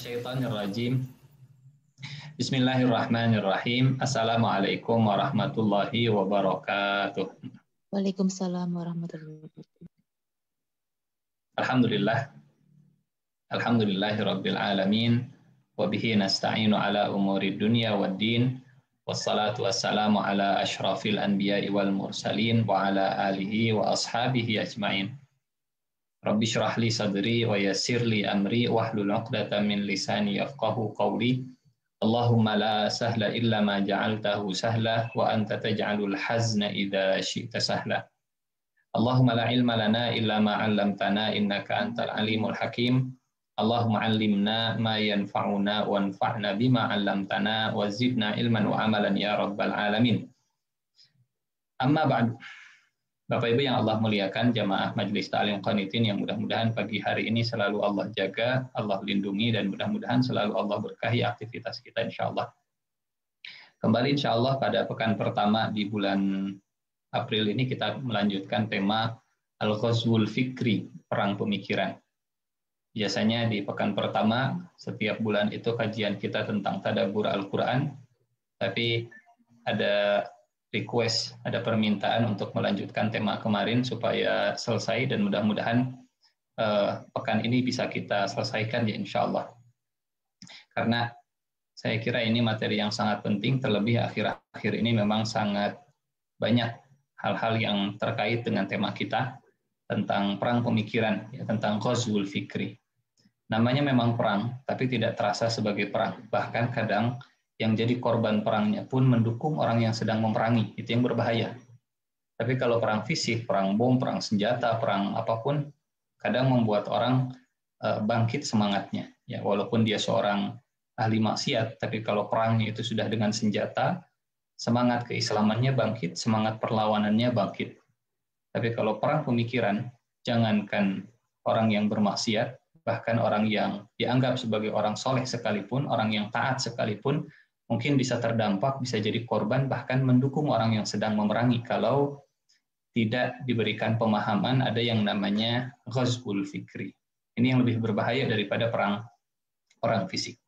minasyaitonirrajim. Bismillahirrahmanirrahim. Assalamualaikum warahmatullahi wabarakatuh. Waalaikumsalam warahmatullahi wabarakatuh. Alhamdulillah. Alhamdulillahirabbil alamin. Wa bihi nasta'inu ala umuri dunya waddin. Wassalatu wassalamu ala asyrafil anbiya'i wal mursalin wa ala alihi wa ashabihi ajmain. Rabbi syrah li sadri wa yassir li amri wahlul 'uqdatam min lisani yafqahu qawli. Allahumma la sahla illa ma ja'altahu sahla wa anta taj'alul hazna idza syi'ta sahla. Allahumma la ilma lana illa ma 'allamtana innaka antal alimul hakim. Allahumma 'allimna ma yanfa'una wanfa'na bima 'allamtana wa zidna ilman wa amalan ya rabbal alamin. Amma ba'du. Bapak Ibu yang Allah muliakan, jamaah Majelis Ta'lim Qanitin yang mudah-mudahan pagi hari ini selalu Allah jaga, Allah lindungi, dan mudah-mudahan selalu Allah berkahi aktivitas kita insya Allah. Kembali insya Allah pada pekan pertama di bulan April ini kita melanjutkan tema Al-Ghazwul Fikri, Perang Pemikiran. Biasanya di pekan pertama, setiap bulan itu kajian kita tentang tadabbur Al-Quran, tapi ada request, ada permintaan untuk melanjutkan tema kemarin supaya selesai dan mudah-mudahan pekan ini bisa kita selesaikan ya insya Allah. Karena saya kira ini materi yang sangat penting, terlebih akhir-akhir ini memang sangat banyak hal-hal yang terkait dengan tema kita tentang perang pemikiran, ya, tentang Ghazwul Fikri. Namanya memang perang, tapi tidak terasa sebagai perang. Bahkan kadang yang jadi korban perangnya pun mendukung orang yang sedang memerangi, itu yang berbahaya. Tapi kalau perang fisik, perang bom, perang senjata, perang apapun, kadang membuat orang bangkit semangatnya. Ya, walaupun dia seorang ahli maksiat, tapi kalau perangnya itu sudah dengan senjata, semangat keislamannya bangkit, semangat perlawanannya bangkit. Tapi kalau perang pemikiran, jangankan orang yang bermaksiat, bahkan orang yang dianggap sebagai orang soleh sekalipun, orang yang taat sekalipun, mungkin bisa terdampak, bisa jadi korban, bahkan mendukung orang yang sedang memerangi kalau tidak diberikan pemahaman ada yang namanya Ghazwul Fikri. Ini yang lebih berbahaya daripada perang fisik.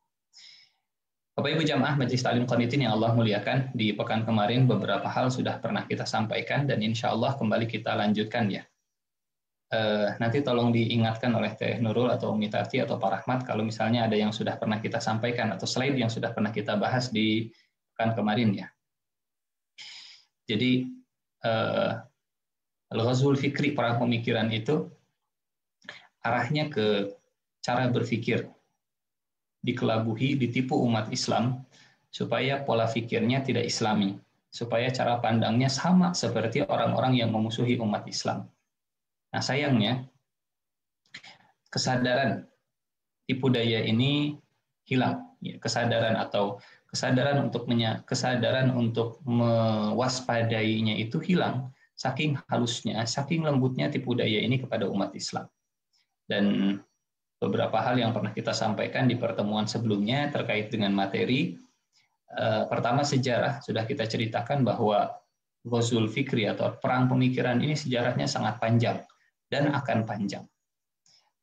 Bapak Ibu jamaah Majelis Ta'lim Qanitin yang Allah muliakan, di pekan kemarin beberapa hal sudah pernah kita sampaikan dan insya Allah kembali kita lanjutkan ya. Nanti tolong diingatkan oleh Teh Nurul atau Umi Tati atau Pak Rahmat kalau misalnya ada yang sudah pernah kita sampaikan atau slide yang sudah pernah kita bahas di pekan kemarin ya. Jadi Al-Ghazwul Fikri, perang pemikiran itu arahnya ke cara berpikir, dikelabuhi, ditipu umat Islam supaya pola pikirnya tidak Islami, supaya cara pandangnya sama seperti orang-orang yang memusuhi umat Islam. Nah sayangnya kesadaran tipu daya ini hilang, ya, kesadaran untuk mewaspadainya itu hilang, saking halusnya, saking lembutnya tipu daya ini kepada umat Islam. Dan beberapa hal yang pernah kita sampaikan di pertemuan sebelumnya terkait dengan materi, pertama sejarah sudah kita ceritakan bahwa Ghazwul Fikri atau perang pemikiran ini sejarahnya sangat panjang dan akan panjang.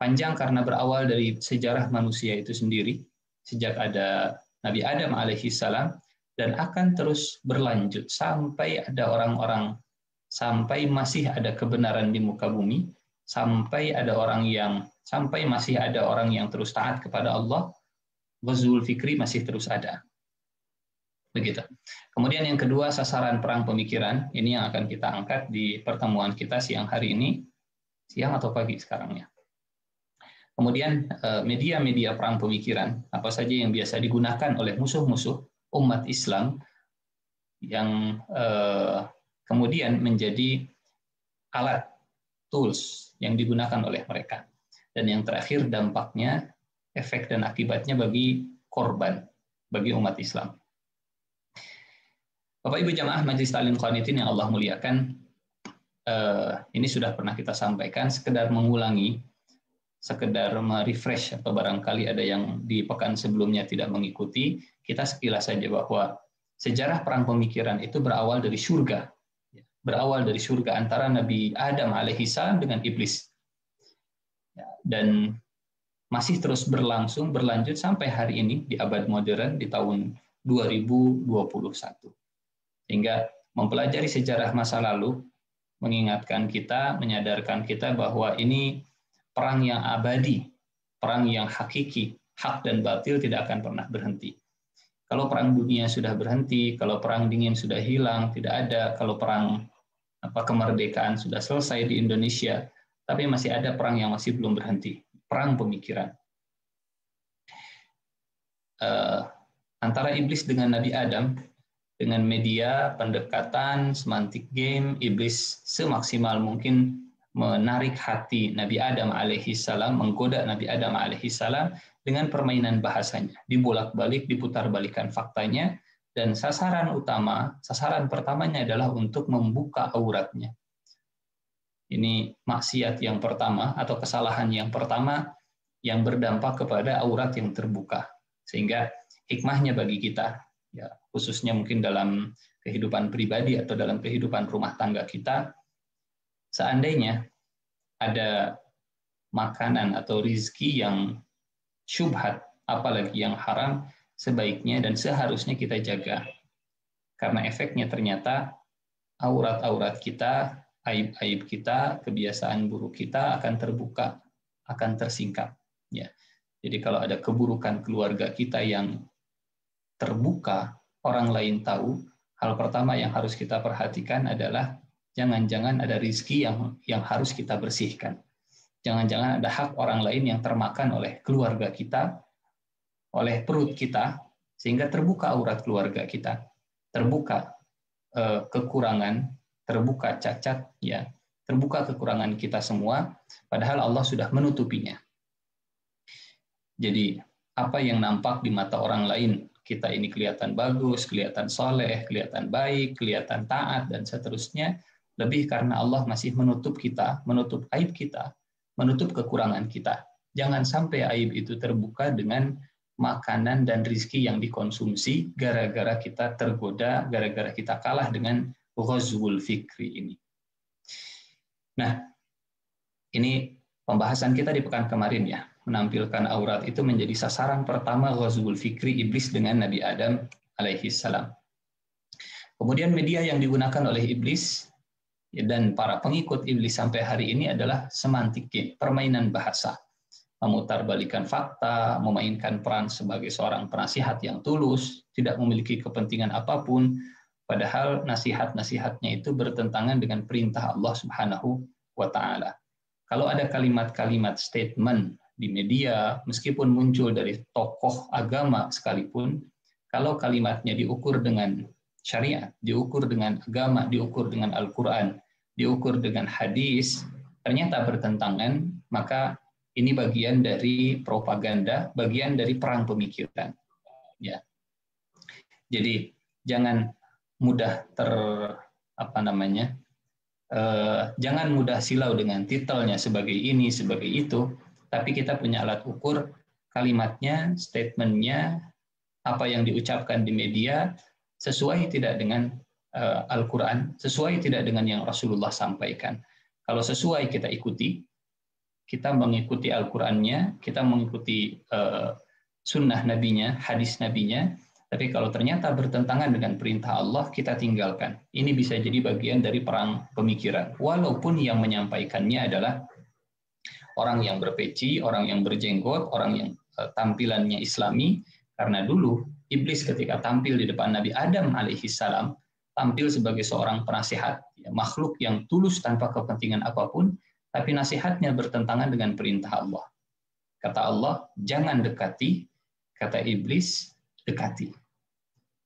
Panjang karena berawal dari sejarah manusia itu sendiri, sejak ada Nabi Adam alaihissalam, dan akan terus berlanjut sampai ada orang-orang, sampai masih ada kebenaran di muka bumi, sampai masih ada orang yang terus taat kepada Allah, Ghazwul Fikri masih terus ada. Begitu. Kemudian yang kedua, sasaran perang pemikiran, ini yang akan kita angkat di pertemuan kita siang hari ini. Siang atau pagi sekarang ya. Kemudian media-media perang pemikiran, apa saja yang biasa digunakan oleh musuh-musuh umat Islam yang kemudian menjadi alat, tools yang digunakan oleh mereka. Dan yang terakhir dampaknya, efek dan akibatnya bagi korban, bagi umat Islam. Bapak Ibu jamaah Majelis Ta'lim Qanitin yang Allah muliakan, ini sudah pernah kita sampaikan, sekedar mengulangi, sekedar merefresh, atau barangkali ada yang di pekan sebelumnya tidak mengikuti, kita sekilas saja bahwa sejarah perang pemikiran itu berawal dari surga. Berawal dari surga antara Nabi Adam alaihissalam dengan iblis. Dan masih terus berlanjut sampai hari ini di abad modern di tahun 2021. Sehingga mempelajari sejarah masa lalu mengingatkan kita, menyadarkan kita bahwa ini perang yang abadi, perang yang hakiki, hak dan batil tidak akan pernah berhenti. Kalau perang dunia sudah berhenti, kalau perang dingin sudah hilang, tidak ada, kalau perang kemerdekaan sudah selesai di Indonesia, tapi masih ada perang yang masih belum berhenti, perang pemikiran. Antara iblis dengan Nabi Adam, dengan media, pendekatan, semantik game, iblis semaksimal mungkin menarik hati Nabi Adam alaihissalam, menggoda Nabi Adam alaihissalam dengan permainan bahasanya, dibolak-balik, diputar-balikan faktanya, dan sasaran pertamanya adalah untuk membuka auratnya. Ini maksiat yang pertama atau kesalahan yang pertama yang berdampak kepada aurat yang terbuka. Sehingga hikmahnya bagi kita, ya, khususnya mungkin dalam kehidupan pribadi atau dalam kehidupan rumah tangga kita, seandainya ada makanan atau rizki yang syubhat, apalagi yang haram, sebaiknya dan seharusnya kita jaga. Karena efeknya ternyata aurat-aurat kita, aib-aib kita, kebiasaan buruk kita akan terbuka, akan tersingkap. Ya. Jadi kalau ada keburukan keluarga kita yang terbuka, orang lain tahu, hal pertama yang harus kita perhatikan adalah jangan-jangan ada rizki yang harus kita bersihkan. Jangan-jangan ada hak orang lain yang termakan oleh keluarga kita, oleh perut kita, sehingga terbuka aurat keluarga kita, terbuka kekurangan, terbuka cacat, ya, terbuka kekurangan kita semua, padahal Allah sudah menutupinya. Jadi apa yang nampak di mata orang lain, kita ini kelihatan bagus, kelihatan soleh, kelihatan baik, kelihatan taat, dan seterusnya, lebih karena Allah masih menutup kita, menutup aib kita, menutup kekurangan kita. Jangan sampai aib itu terbuka dengan makanan dan rizki yang dikonsumsi gara-gara kita tergoda, gara-gara kita kalah dengan ghazwul fikri ini. Nah, ini pembahasan kita di pekan kemarin ya, menampilkan aurat itu menjadi sasaran pertama ghazwul fikri iblis dengan Nabi Adam alaihissalam. Kemudian media yang digunakan oleh iblis dan para pengikut iblis sampai hari ini adalah semantik game, permainan bahasa. Memutarbalikkan fakta, memainkan peran sebagai seorang penasihat yang tulus, tidak memiliki kepentingan apapun, padahal nasihat-nasihatnya itu bertentangan dengan perintah Allah Subhanahu wa Ta'ala. Kalau ada kalimat-kalimat statement di media, meskipun muncul dari tokoh agama sekalipun, kalau kalimatnya diukur dengan syariat, diukur dengan agama, diukur dengan Al-Quran, diukur dengan hadis, ternyata bertentangan, maka ini bagian dari propaganda, bagian dari perang pemikiran. Ya. Jadi jangan mudah jangan mudah silau dengan titelnya sebagai ini, sebagai itu, tapi kita punya alat ukur kalimatnya, statementnya, apa yang diucapkan di media, sesuai tidak dengan Al-Quran, sesuai tidak dengan yang Rasulullah sampaikan. Kalau sesuai kita ikuti, kita mengikuti Al-Qurannya, kita mengikuti sunnah nabinya, hadis nabinya, tapi kalau ternyata bertentangan dengan perintah Allah, kita tinggalkan. Ini bisa jadi bagian dari perang pemikiran. Walaupun yang menyampaikannya adalah orang yang berpeci, orang yang berjenggot, orang yang tampilannya Islami, karena dulu iblis ketika tampil di depan Nabi Adam alaihissalam, tampil sebagai seorang penasihat, makhluk yang tulus tanpa kepentingan apapun, tapi nasihatnya bertentangan dengan perintah Allah. Kata Allah, jangan dekati. Kata iblis, dekati.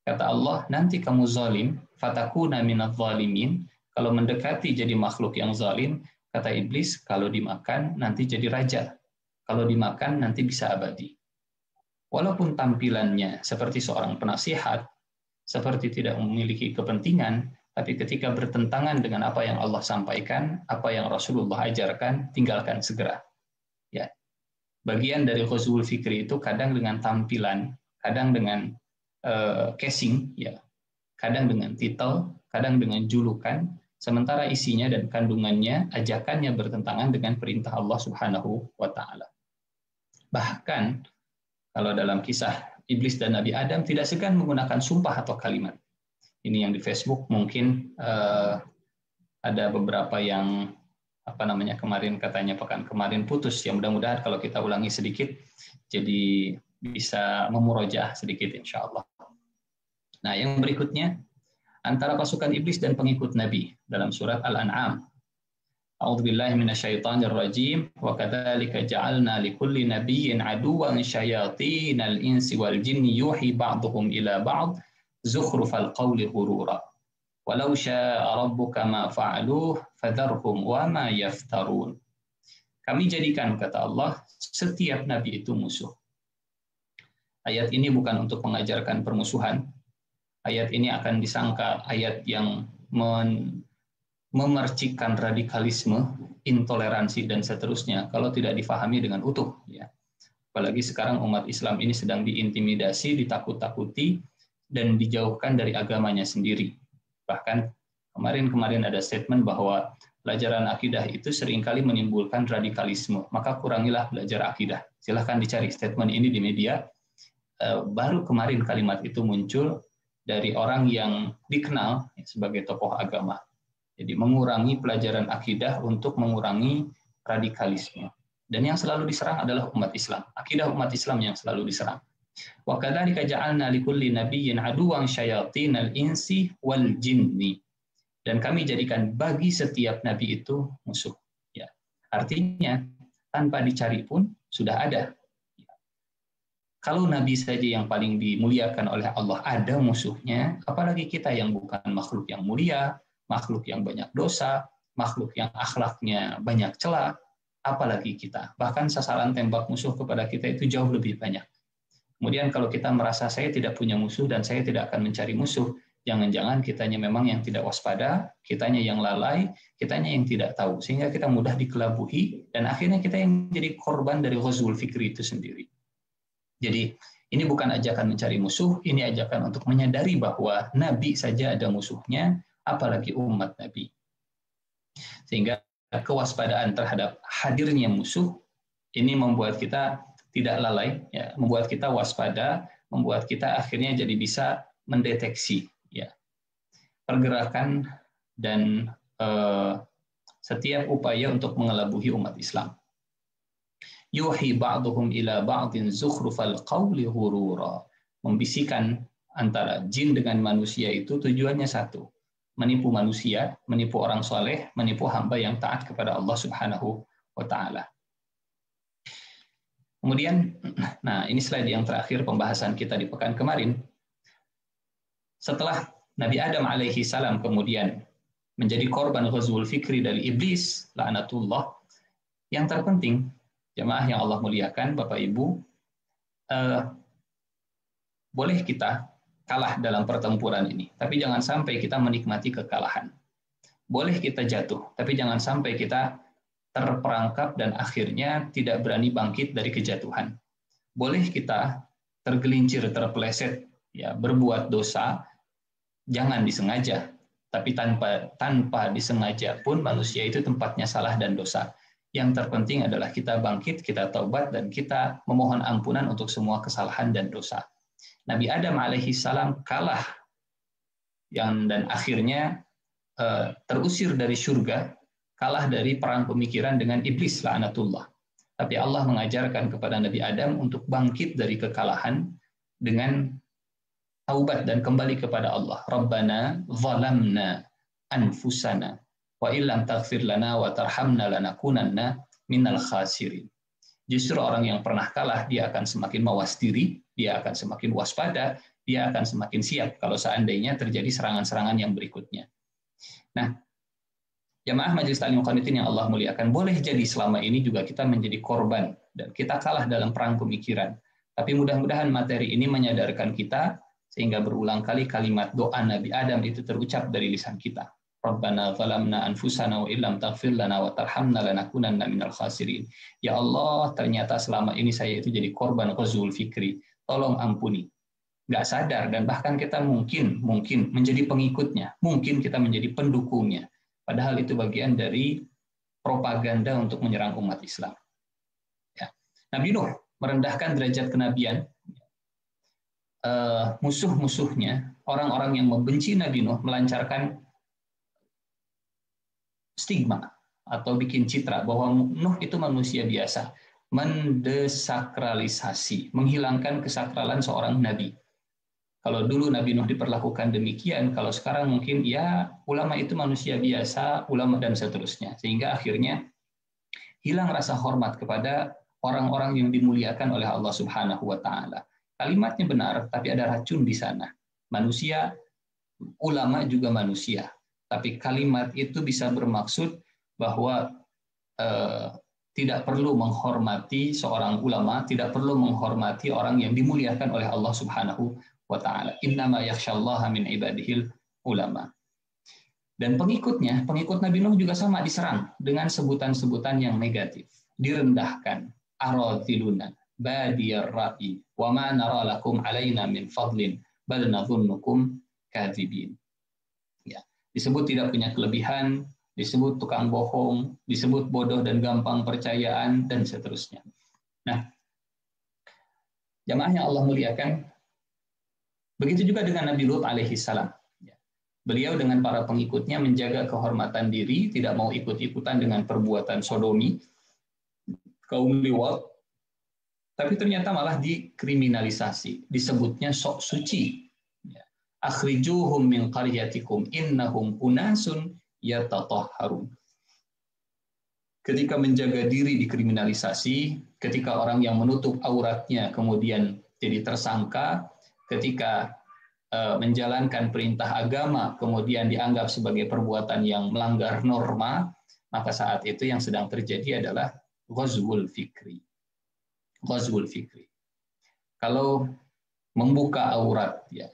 Kata Allah, nanti kamu zalim, fatakuna minadh zalimin. Kalau mendekati jadi makhluk yang zalim, kata iblis, kalau dimakan nanti jadi raja. Kalau dimakan nanti bisa abadi. Walaupun tampilannya seperti seorang penasihat, seperti tidak memiliki kepentingan, tapi ketika bertentangan dengan apa yang Allah sampaikan, apa yang Rasulullah ajarkan, tinggalkan segera. Ya. Bagian dari ghazwul fikri itu kadang dengan tampilan, kadang dengan casing, ya, kadang dengan titel, kadang dengan julukan, sementara isinya dan kandungannya, ajakannya bertentangan dengan perintah Allah Subhanahu wa Ta'ala. Bahkan kalau dalam kisah Iblis dan Nabi Adam tidak segan menggunakan sumpah atau kalimat. Ini yang di Facebook mungkin ada beberapa yang kemarin katanya pekan kemarin putus. Ya mudah-mudahan kalau kita ulangi sedikit jadi bisa memurojaah sedikit insya Allah. Nah yang berikutnya antara pasukan iblis dan pengikut Nabi dalam surat Al-An'am. A'udzubillahi minasyaitonirrajim wa kadzalika ja'alna likulli nabiyyin aduwwan syayatinal insi wal jinni yuhi ba'dhum ila ba'd zukhrufal qawli ghurura walau syaa rabbuka ma fa'aluhu fadharhum wa ma yaftarun. Kami jadikan, kata Allah, setiap nabi itu musuh. Ayat ini bukan untuk mengajarkan permusuhan. Ayat ini akan disangka ayat yang memercikkan radikalisme, intoleransi, dan seterusnya kalau tidak difahami dengan utuh. Ya. Apalagi sekarang umat Islam ini sedang diintimidasi, ditakut-takuti, dan dijauhkan dari agamanya sendiri. Bahkan kemarin ada statement bahwa pelajaran akidah itu seringkali menimbulkan radikalisme. Maka kurangilah belajar akidah. Silahkan dicari statement ini di media. Baru kemarin kalimat itu muncul dari orang yang dikenal sebagai tokoh agama. Jadi mengurangi pelajaran akidah untuk mengurangi radikalisme. Dan yang selalu diserang adalah umat Islam. Akidah umat Islam yang selalu diserang. Wa kadzalika ja'alna likulli nabiyyin aduwwan syayatinal insi wal jinni. Dan kami jadikan bagi setiap nabi itu musuh. Ya. Artinya tanpa dicari pun sudah ada. Kalau nabi saja yang paling dimuliakan oleh Allah ada musuhnya, apalagi kita yang bukan makhluk yang mulia, makhluk yang banyak dosa, makhluk yang akhlaknya banyak celah, apalagi kita. Bahkan sasaran tembak musuh kepada kita itu jauh lebih banyak. Kemudian kalau kita merasa saya tidak punya musuh dan saya tidak akan mencari musuh, jangan-jangan kitanya memang yang tidak waspada, kitanya yang lalai, kitanya yang tidak tahu. Sehingga kita mudah dikelabuhi dan akhirnya kita yang jadi korban dari ghazwul fikri itu sendiri. Jadi ini bukan ajakan mencari musuh, ini ajakan untuk menyadari bahwa Nabi saja ada musuhnya, apalagi umat Nabi. Sehingga kewaspadaan terhadap hadirnya musuh ini membuat kita tidak lalai, ya, membuat kita waspada, membuat kita akhirnya jadi bisa mendeteksi ya pergerakan dan setiap upaya untuk mengelabuhi umat Islam. Yuhi ba'duhum ila ba'din zukhrufal qawli ghurura. Membisikkan antara jin dengan manusia itu tujuannya satu. Menipu manusia, menipu orang soleh, menipu hamba yang taat kepada Allah Subhanahu wa Ta'ala. Kemudian, nah ini slide yang terakhir pembahasan kita di pekan kemarin. Setelah Nabi Adam alaihi salam kemudian menjadi korban ghazwul fikri dari iblis, laknatullah, yang terpenting, jemaah yang Allah muliakan, Bapak Ibu, boleh kita kalah dalam pertempuran ini, tapi jangan sampai kita menikmati kekalahan. Boleh kita jatuh, tapi jangan sampai kita terperangkap dan akhirnya tidak berani bangkit dari kejatuhan. Boleh kita tergelincir, terpeleset, ya berbuat dosa, jangan disengaja. Tapi tanpa disengaja pun manusia itu tempatnya salah dan dosa. Yang terpenting adalah kita bangkit, kita taubat, dan kita memohon ampunan untuk semua kesalahan dan dosa. Nabi Adam alaihi salam kalah dan akhirnya terusir dari surga, kalah dari perang pemikiran dengan iblis laknatullah. Tapi Allah mengajarkan kepada Nabi Adam untuk bangkit dari kekalahan dengan taubat dan kembali kepada Allah. Rabbana zalamna anfusana wa illam taghfir lana wa tarhamna lanakunanna minal khasirin. Justru orang yang pernah kalah, dia akan semakin mawas diri, dia akan semakin waspada, dia akan semakin siap kalau seandainya terjadi serangan-serangan yang berikutnya. Nah, jamaah majelis taklim qanitin yang Allah muliakan, boleh jadi selama ini juga kita menjadi korban dan kita kalah dalam perang pemikiran. Tapi mudah-mudahan materi ini menyadarkan kita sehingga berulang kali kalimat doa Nabi Adam itu terucap dari lisan kita. Rabbana zalamna anfusana wa illam taghfir lana wa tarhamna lanakunanna minal khasirin. Ya Allah, ternyata selama ini saya itu jadi korban ghazwul fikri. Tolong ampuni. Nggak sadar dan bahkan kita mungkin menjadi pengikutnya, mungkin kita menjadi pendukungnya. Padahal itu bagian dari propaganda untuk menyerang umat Islam. Ya. Nabi Nuh merendahkan derajat kenabian, musuh-musuhnya, orang-orang yang membenci Nabi Nuh melancarkan stigma atau bikin citra bahwa Nuh itu manusia biasa, mendesakralisasi, menghilangkan kesakralan seorang nabi. Kalau dulu Nabi Nuh diperlakukan demikian, kalau sekarang mungkin ya ulama itu manusia biasa, ulama dan seterusnya. Sehingga akhirnya hilang rasa hormat kepada orang-orang yang dimuliakan oleh Allah Subhanahu wa taala. Kalimatnya benar, tapi ada racun di sana. Manusia, ulama juga manusia. Tapi kalimat itu bisa bermaksud bahwa tidak perlu menghormati seorang ulama, tidak perlu menghormati orang yang dimuliakan oleh Allah Subhanahu wa taala. Innama yakhsyallaha min ibadihil ulama. Dan pengikut Nabi Nuh juga sama diserang dengan sebutan-sebutan yang negatif, direndahkan, aradhiluna, badiyar ra'i, wa ma nara lakum alaina min fadlin, bal nadhunnukum kadzibin. Ya, disebut tidak punya kelebihan, disebut tukang bohong, disebut bodoh dan gampang percayaan, dan seterusnya. Nah, jamaah yang Allah muliakan, begitu juga dengan Nabi Lut alaihi salam. Beliau dengan para pengikutnya menjaga kehormatan diri, tidak mau ikut-ikutan dengan perbuatan sodomi, kaum liwat, tapi ternyata malah dikriminalisasi, disebutnya sok suci. Akhrijuhum min qaryatikum innahum unasun yatatahharun. Ketika menjaga diri dikriminalisasi, ketika orang yang menutup auratnya kemudian jadi tersangka, ketika menjalankan perintah agama kemudian dianggap sebagai perbuatan yang melanggar norma, maka saat itu yang sedang terjadi adalah ghazwul fikri. Ghazwul fikri. Kalau membuka aurat ya,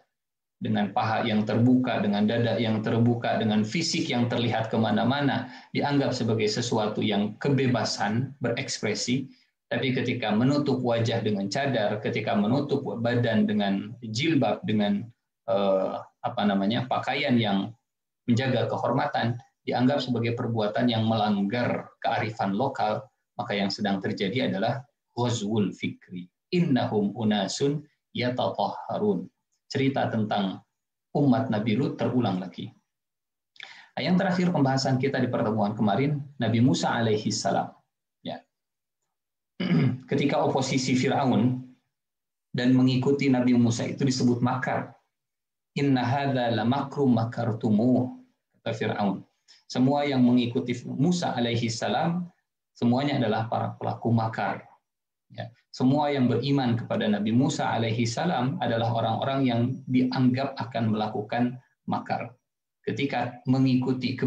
dengan paha yang terbuka, dengan dada yang terbuka, dengan fisik yang terlihat kemana-mana, dianggap sebagai sesuatu yang kebebasan berekspresi. Tapi ketika menutup wajah dengan cadar, ketika menutup badan dengan jilbab, dengan pakaian yang menjaga kehormatan, dianggap sebagai perbuatan yang melanggar kearifan lokal, maka yang sedang terjadi adalah ghazwul fikri. Innahum unasun yatatahharun. Cerita tentang umat Nabi Lut terulang lagi. Yang terakhir pembahasan kita di pertemuan kemarin, Nabi Musa alaihi salam. Ya. Ketika oposisi Firaun dan mengikuti Nabi Musa itu disebut makar. Inna hadza lamakrum makartumuh, kata Firaun. Semua yang mengikuti Musa alaihi salam semuanya adalah para pelaku makar. Ya. Semua yang beriman kepada Nabi Musa alaihi salam adalah orang-orang yang dianggap akan melakukan makar. Ketika mengikuti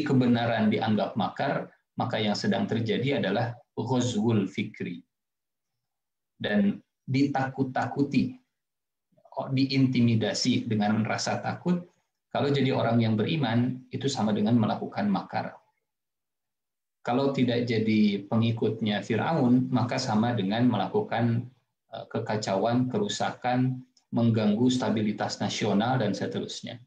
kebenaran dianggap makar, maka yang sedang terjadi adalah ghazwul fikri. Dan ditakut-takuti, diintimidasi dengan rasa takut, kalau jadi orang yang beriman, itu sama dengan melakukan makar. Kalau tidak jadi pengikutnya Firaun, maka sama dengan melakukan kekacauan, kerusakan, mengganggu stabilitas nasional, dan seterusnya.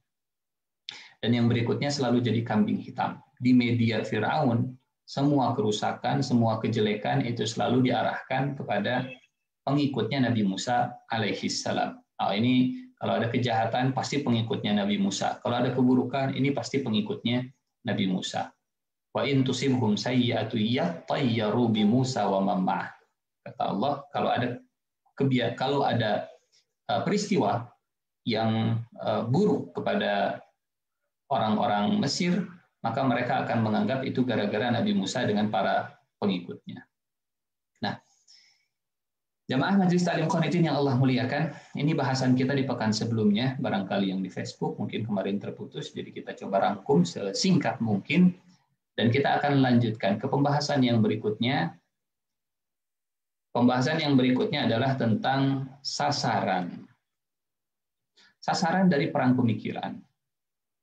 Dan yang berikutnya selalu jadi kambing hitam. Di media Firaun, semua kerusakan, semua kejelekan itu selalu diarahkan kepada pengikutnya Nabi Musa alaihi salam. Ini kalau ada kejahatan pasti pengikutnya Nabi Musa. Kalau ada keburukan ini pasti pengikutnya Nabi Musa. Wa in tusibhum sayyi'atu yattayyaru bi Musa wa man ma'ah. Kata Allah, kalau ada peristiwa yang buruk kepada orang-orang Mesir, maka mereka akan menganggap itu gara-gara Nabi Musa dengan para pengikutnya. Nah, jamaah Majelis Ta'lim Qanitin yang Allah muliakan, ini bahasan kita di pekan sebelumnya, barangkali yang di Facebook mungkin kemarin terputus, jadi kita coba rangkum sesingkat mungkin, dan kita akan lanjutkan ke pembahasan yang berikutnya. Pembahasan yang berikutnya adalah tentang sasaran. Sasaran dari perang pemikiran.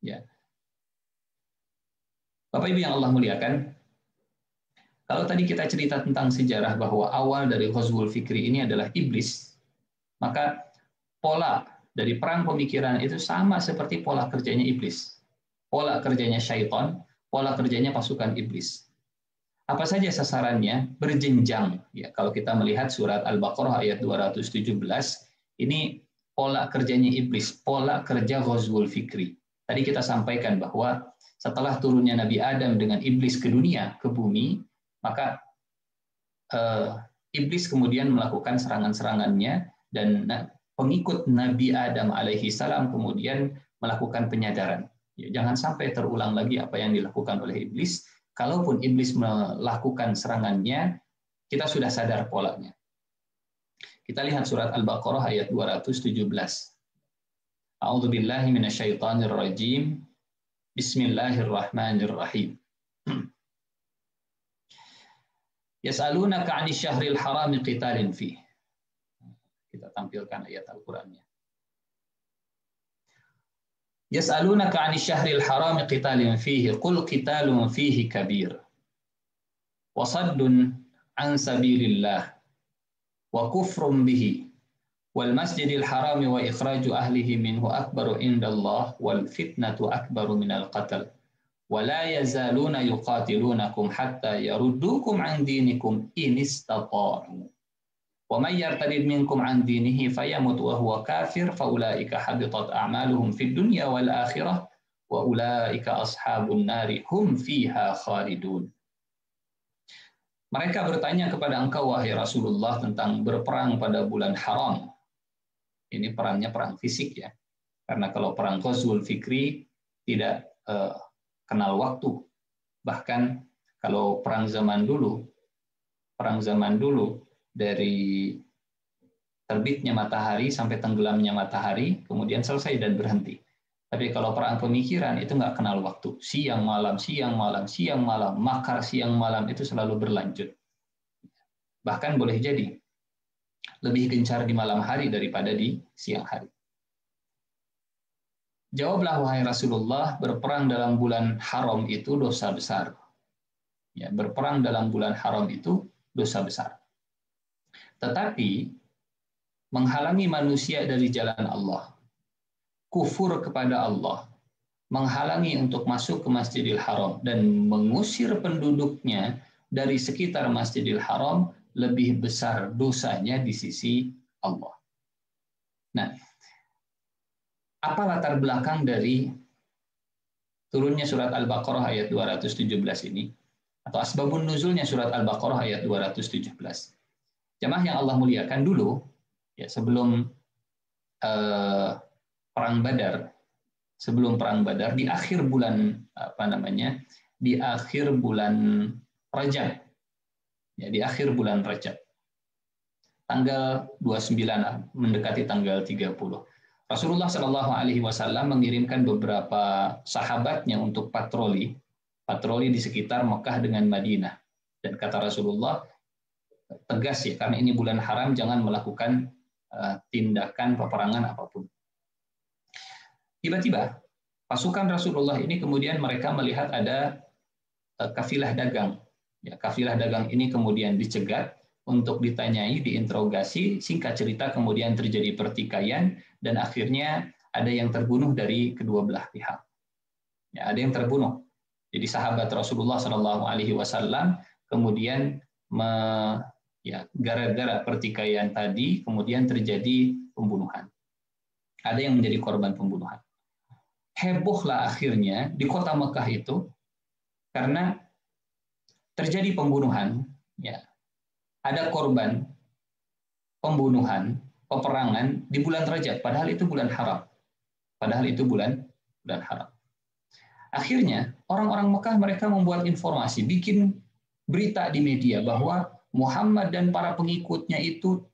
Ya. Bapak Ibu yang Allah muliakan, kalau tadi kita cerita tentang sejarah bahwa awal dari ghazwul fikri ini adalah iblis, maka pola dari perang pemikiran itu sama seperti pola kerjanya iblis. Pola kerjanya syaitan, pola kerjanya pasukan iblis. Apa saja sasarannya? Berjenjang. Ya, kalau kita melihat surat Al-Baqarah ayat 217, ini pola kerjanya iblis, pola kerja Ghazwul Fikri. Tadi kita sampaikan bahwa setelah turunnya Nabi Adam dengan iblis ke dunia, ke bumi, maka iblis kemudian melakukan serangan-serangannya, dan pengikut Nabi Adam alaihi salam kemudian melakukan penyadaran. Ya, jangan sampai terulang lagi apa yang dilakukan oleh iblis. Kalaupun iblis melakukan serangannya, kita sudah sadar polanya. Kita lihat surat Al-Baqarah ayat 217. A'udzubillahi minasyaitonirrajim. Bismillahirrahmanirrahim. Yas'alunaka 'anil syahril harami qitalin fihi. Kita tampilkan ayat Al-Qur'annya. Yas'alunaka 'anil syahril harami qitalin fihi qul qitalun fihi kabir wa saddun 'an sabilillah wa kufrun bihi wal masjidil harami wa ikhraju ahlihi minhu akbaru indallah wal fitnatu akbaru minal qatl wa la yazaluna yuqatilunakum hatta yaruddukum 'an dinikum in istata'u. وَمَنْ يَرْتَدِدْ مِنْكُمْ عَنْ دِينِهِ فَيَمُتْ وَهُوَ كَافِرٌ فَأُولَئِكَ حَبِطَتْ أَعْمَالُهُمْ فِي الدُّنْيَا وَالْآخِرَةِ وَأُولَئِكَ أَصْحَابُ النَّارِ هُمْ فِيهَا خَالِدُونَ. Mereka bertanya kepada engkau, wahai Rasulullah, tentang berperang pada bulan haram. Ini perangnya perang fisik ya. Karena kalau perang Ghazwul Fikri tidak kenal waktu. Bahkan kalau perang zaman dulu dari terbitnya matahari sampai tenggelamnya matahari, kemudian selesai dan berhenti. Tapi kalau perang pemikiran itu nggak kenal waktu. Siang malam, siang malam, siang malam, makar siang malam itu selalu berlanjut. Bahkan boleh jadi lebih gencar di malam hari daripada di siang hari. Jawablah wahai Rasulullah, berperang dalam bulan haram itu dosa besar. Ya, berperang dalam bulan haram itu dosa besar. Tetapi menghalangi manusia dari jalan Allah, kufur kepada Allah, menghalangi untuk masuk ke Masjidil Haram dan mengusir penduduknya dari sekitar Masjidil Haram lebih besar dosanya di sisi Allah. Nah, apa latar belakang dari turunnya surat Al-Baqarah ayat 217 ini? Atau asbabun nuzulnya surat Al-Baqarah ayat 217. Jamaah yang Allah muliakan, dulu ya, sebelum perang Badar, di akhir bulan di akhir bulan Rajab, ya, di akhir bulan Rajab, tanggal 29 mendekati tanggal 30, Rasulullah Shallallahu Alaihi Wasallam mengirimkan beberapa sahabatnya untuk patroli di sekitar Mekah dengan Madinah, dan kata Rasulullah tegas ya, karena ini bulan haram, jangan melakukan tindakan peperangan apapun. Tiba-tiba pasukan Rasulullah ini kemudian mereka melihat ada kafilah dagang. Ya, kafilah dagang ini kemudian dicegat untuk ditanyai, diinterogasi. Singkat cerita kemudian terjadi pertikaian dan akhirnya ada yang terbunuh dari kedua belah pihak. Ya, ada yang terbunuh. Jadi sahabat Rasulullah Shallallahu Alaihi Wasallam kemudian gara-gara pertikaian tadi kemudian terjadi pembunuhan. Ada yang menjadi korban pembunuhan. Hebohlah akhirnya di kota Mekah itu karena terjadi pembunuhan. Ya, ada korban pembunuhan, peperangan di bulan Rajab, padahal itu bulan haram. Akhirnya orang-orang Mekah mereka membuat informasi, bikin berita di media bahwa Muhammad dan para pengikutnya itu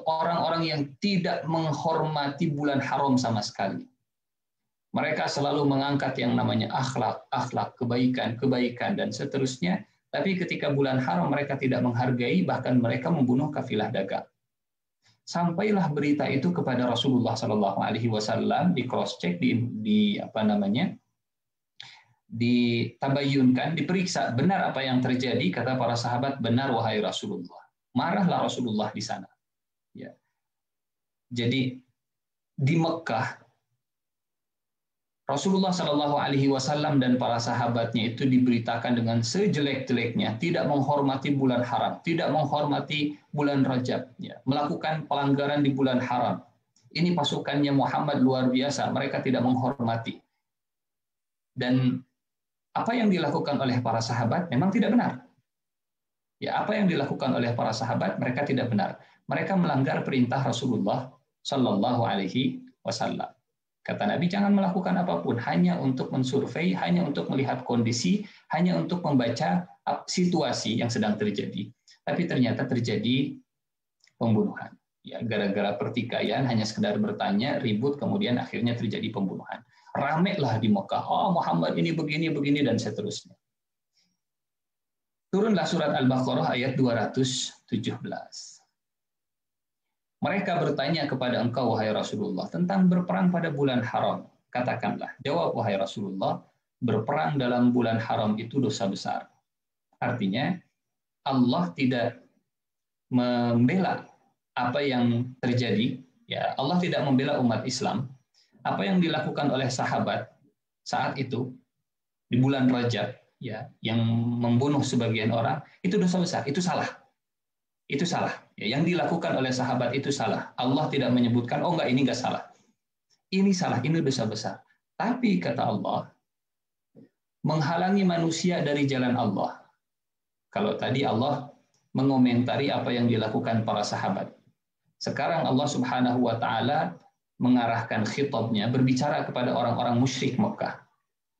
orang-orang yang tidak menghormati bulan haram sama sekali. Mereka selalu mengangkat yang namanya akhlak, kebaikan, dan seterusnya. Tapi ketika bulan haram mereka tidak menghargai, bahkan mereka membunuh kafilah dagang. Sampailah berita itu kepada Rasulullah Shallallahu Alaihi Wasallam, di cross check, ditabayunkan, diperiksa benar apa yang terjadi. Kata para sahabat, benar wahai Rasulullah. Marahlah Rasulullah di sana. Ya. Jadi di Mekah Rasulullah Shallallahu Alaihi Wasallam dan para sahabatnya itu diberitakan dengan sejelek-jeleknya, tidak menghormati bulan haram, tidak menghormati bulan Rajab, ya, melakukan pelanggaran di bulan haram. Ini pasukannya Muhammad luar biasa, mereka tidak menghormati. Dan apa yang dilakukan oleh para sahabat memang tidak benar. Ya, apa yang dilakukan oleh para sahabat mereka tidak benar. Mereka melanggar perintah Rasulullah Shallallahu Alaihi Wasallam. Kata Nabi, jangan melakukan apapun, hanya untuk mensurvei, hanya untuk melihat kondisi, hanya untuk membaca situasi yang sedang terjadi. Tapi ternyata terjadi pembunuhan. Ya, gara-gara pertikaian, hanya sekedar bertanya, ribut, kemudian akhirnya terjadi pembunuhan. Ramailah di Mekah, oh Muhammad ini begini, dan seterusnya. Turunlah surat Al-Baqarah ayat 217. Mereka bertanya kepada engkau, wahai Rasulullah, tentang berperang pada bulan haram. Katakanlah, jawab wahai Rasulullah, berperang dalam bulan haram itu dosa besar. Artinya, Allah tidak membela apa yang terjadi. Ya, Allah tidak membela umat Islam. Apa yang dilakukan oleh sahabat saat itu, di bulan Rajab, ya, yang membunuh sebagian orang, itu dosa besar, itu salah. Itu salah. Ya, yang dilakukan oleh sahabat itu salah. Allah tidak menyebutkan, oh enggak, ini enggak salah. Ini salah, ini dosa besar. Tapi kata Allah, menghalangi manusia dari jalan Allah. Kalau tadi Allah mengomentari apa yang dilakukan para sahabat. Sekarang Allah Subhanahu wa taala mengarahkan khitabnya berbicara kepada orang-orang musyrik Mekah.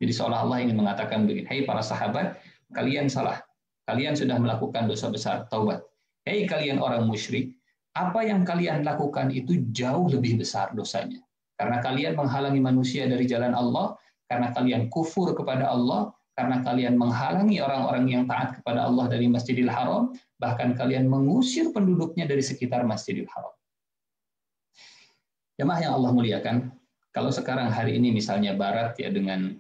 Jadi seolah Allah ingin mengatakan begini, "Hei para sahabat, kalian salah. Kalian sudah melakukan dosa besar, taubat. Hei kalian orang musyrik, apa yang kalian lakukan itu jauh lebih besar dosanya. Karena kalian menghalangi manusia dari jalan Allah, karena kalian kufur kepada Allah, karena kalian menghalangi orang-orang yang taat kepada Allah dari Masjidil Haram, bahkan kalian mengusir penduduknya dari sekitar Masjidil Haram." Jemaah yang Allah muliakan, kalau sekarang hari ini misalnya Barat ya dengan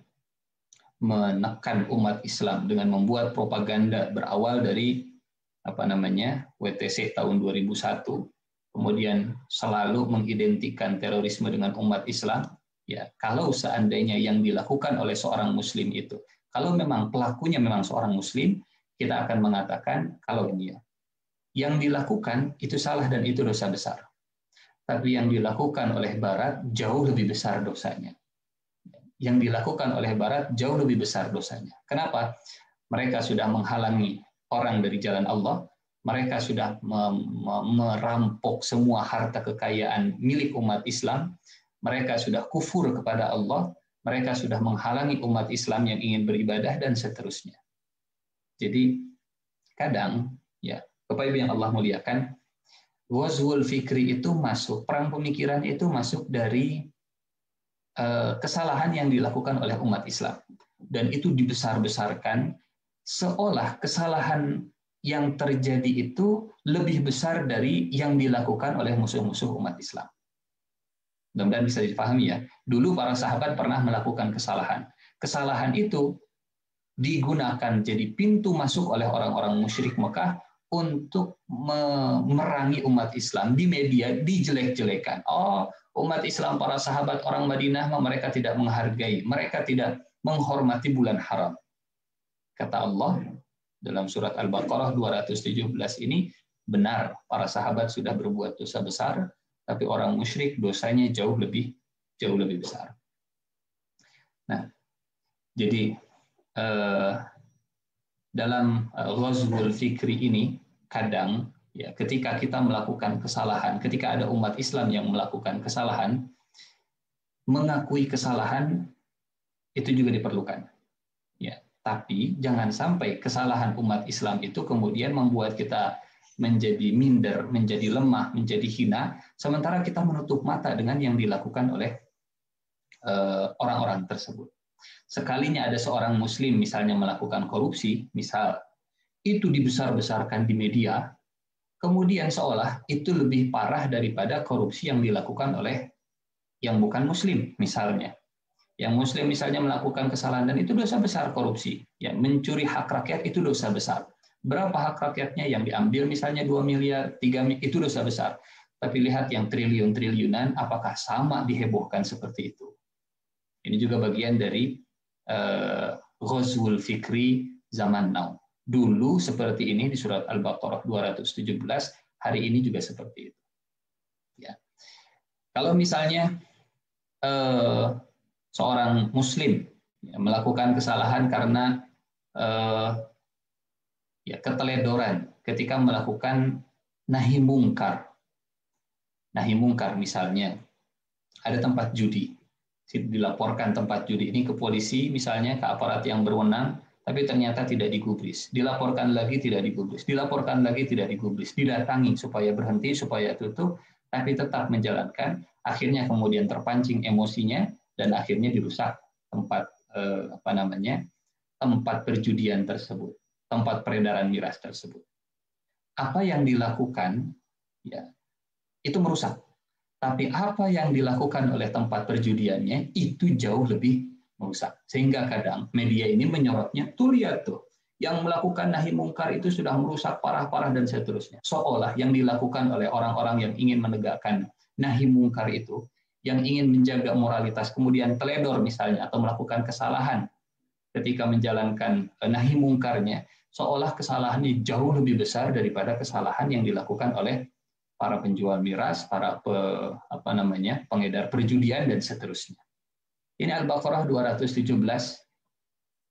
menekan umat Islam dengan membuat propaganda berawal dari WTC tahun 2001, kemudian selalu mengidentikan terorisme dengan umat Islam, ya kalau seandainya yang dilakukan oleh seorang muslim itu, kalau memang pelakunya memang seorang muslim, kita akan mengatakan kalau ini ya, yang dilakukan itu salah dan itu dosa besar. Tapi yang dilakukan oleh Barat jauh lebih besar dosanya. Yang dilakukan oleh Barat jauh lebih besar dosanya. Kenapa? Mereka sudah menghalangi orang dari jalan Allah, mereka sudah merampok semua harta kekayaan milik umat Islam, mereka sudah kufur kepada Allah, mereka sudah menghalangi umat Islam yang ingin beribadah dan seterusnya. Jadi kadang ya, Bapak Ibu yang Allah muliakan, ghazwul fikri itu masuk, perang pemikiran itu masuk dari kesalahan yang dilakukan oleh umat Islam, dan itu dibesar-besarkan seolah kesalahan yang terjadi itu lebih besar dari yang dilakukan oleh musuh-musuh umat Islam. Mudah-mudahan bisa dipahami ya. Dulu para sahabat pernah melakukan kesalahan. Kesalahan itu digunakan jadi pintu masuk oleh orang-orang musyrik Mekah untuk memerangi umat Islam di media, dijelek-jelekan. Oh, umat Islam, para sahabat orang Madinah, mereka tidak menghargai, mereka tidak menghormati bulan haram. Kata Allah dalam surat Al-Baqarah 217 ini, benar para sahabat sudah berbuat dosa besar, tapi orang musyrik dosanya jauh lebih besar. Nah, jadi dalam ghazwul fikri ini kadang ya ketika kita melakukan kesalahan, ketika ada umat Islam yang melakukan kesalahan, mengakui kesalahan itu juga diperlukan. Ya, tapi jangan sampai kesalahan umat Islam itu kemudian membuat kita menjadi minder, menjadi lemah, menjadi hina, sementara kita menutup mata dengan yang dilakukan oleh orang-orang tersebut. Sekalinya ada seorang muslim misalnya melakukan korupsi, misal itu dibesar-besarkan di media, kemudian seolah itu lebih parah daripada korupsi yang dilakukan oleh yang bukan muslim misalnya. Yang muslim misalnya melakukan kesalahan dan itu dosa besar korupsi, ya, mencuri hak rakyat itu dosa besar. Berapa hak rakyatnya yang diambil misalnya 2 miliar, 3 miliar, itu dosa besar. Tapi lihat yang triliun-triliunan, apakah sama dihebohkan seperti itu? Ini juga bagian dari ghazwul fikri zaman now. Dulu seperti ini di surat Al-Baqarah 217, hari ini juga seperti itu. Ya. Kalau misalnya seorang muslim melakukan kesalahan karena keteledoran ketika melakukan nahi mungkar. Nahi mungkar misalnya ada tempat judi, dilaporkan tempat judi ini ke polisi misalnya, ke aparat yang berwenang, tapi ternyata tidak digubris. Dilaporkan lagi tidak digubris, dilaporkan lagi tidak digubris, didatangi supaya berhenti, supaya tutup, tapi tetap menjalankan. Akhirnya kemudian terpancing emosinya dan akhirnya dirusak tempat tempat perjudian tersebut, tempat peredaran miras tersebut. Apa yang dilakukan ya itu merusak. Tapi apa yang dilakukan oleh tempat perjudiannya itu jauh lebih merusak. Sehingga kadang media ini menyorotnya, tuh lihat tuh, yang melakukan nahi mungkar itu sudah merusak parah-parah dan seterusnya. Seolah yang dilakukan oleh orang-orang yang ingin menegakkan nahi mungkar itu, yang ingin menjaga moralitas, kemudian teledor misalnya, atau melakukan kesalahan ketika menjalankan nahi mungkarnya, seolah kesalahannya jauh lebih besar daripada kesalahan yang dilakukan oleh para penjual miras, para pengedar perjudian dan seterusnya. Ini Al-Baqarah 217,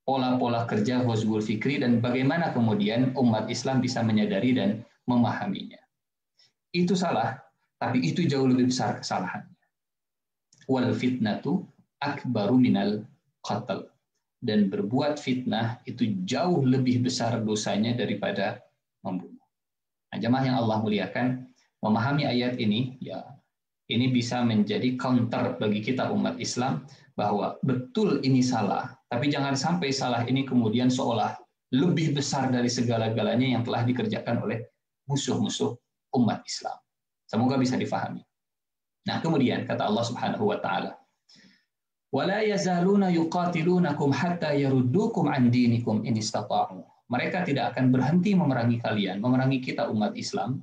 pola-pola kerja ghazwul fikri dan bagaimana kemudian umat Islam bisa menyadari dan memahaminya. Itu salah, tapi itu jauh lebih besar kesalahannya. Wal fitnatu akbaru minal qatl. Dan berbuat fitnah itu jauh lebih besar dosanya daripada membunuh. Nah, jemaah yang Allah muliakan, memahami ayat ini, ya, ini bisa menjadi counter bagi kita umat Islam bahwa betul ini salah, tapi jangan sampai salah ini kemudian seolah lebih besar dari segala-galanya yang telah dikerjakan oleh musuh-musuh umat Islam. Semoga bisa difahami. Nah, kemudian kata Allah Subhanahu wa taala, "Wala yazaluna yuqatilunakum hatta yaruddukum an dinikum in istata'u." Mereka tidak akan berhenti memerangi kalian, memerangi kita umat Islam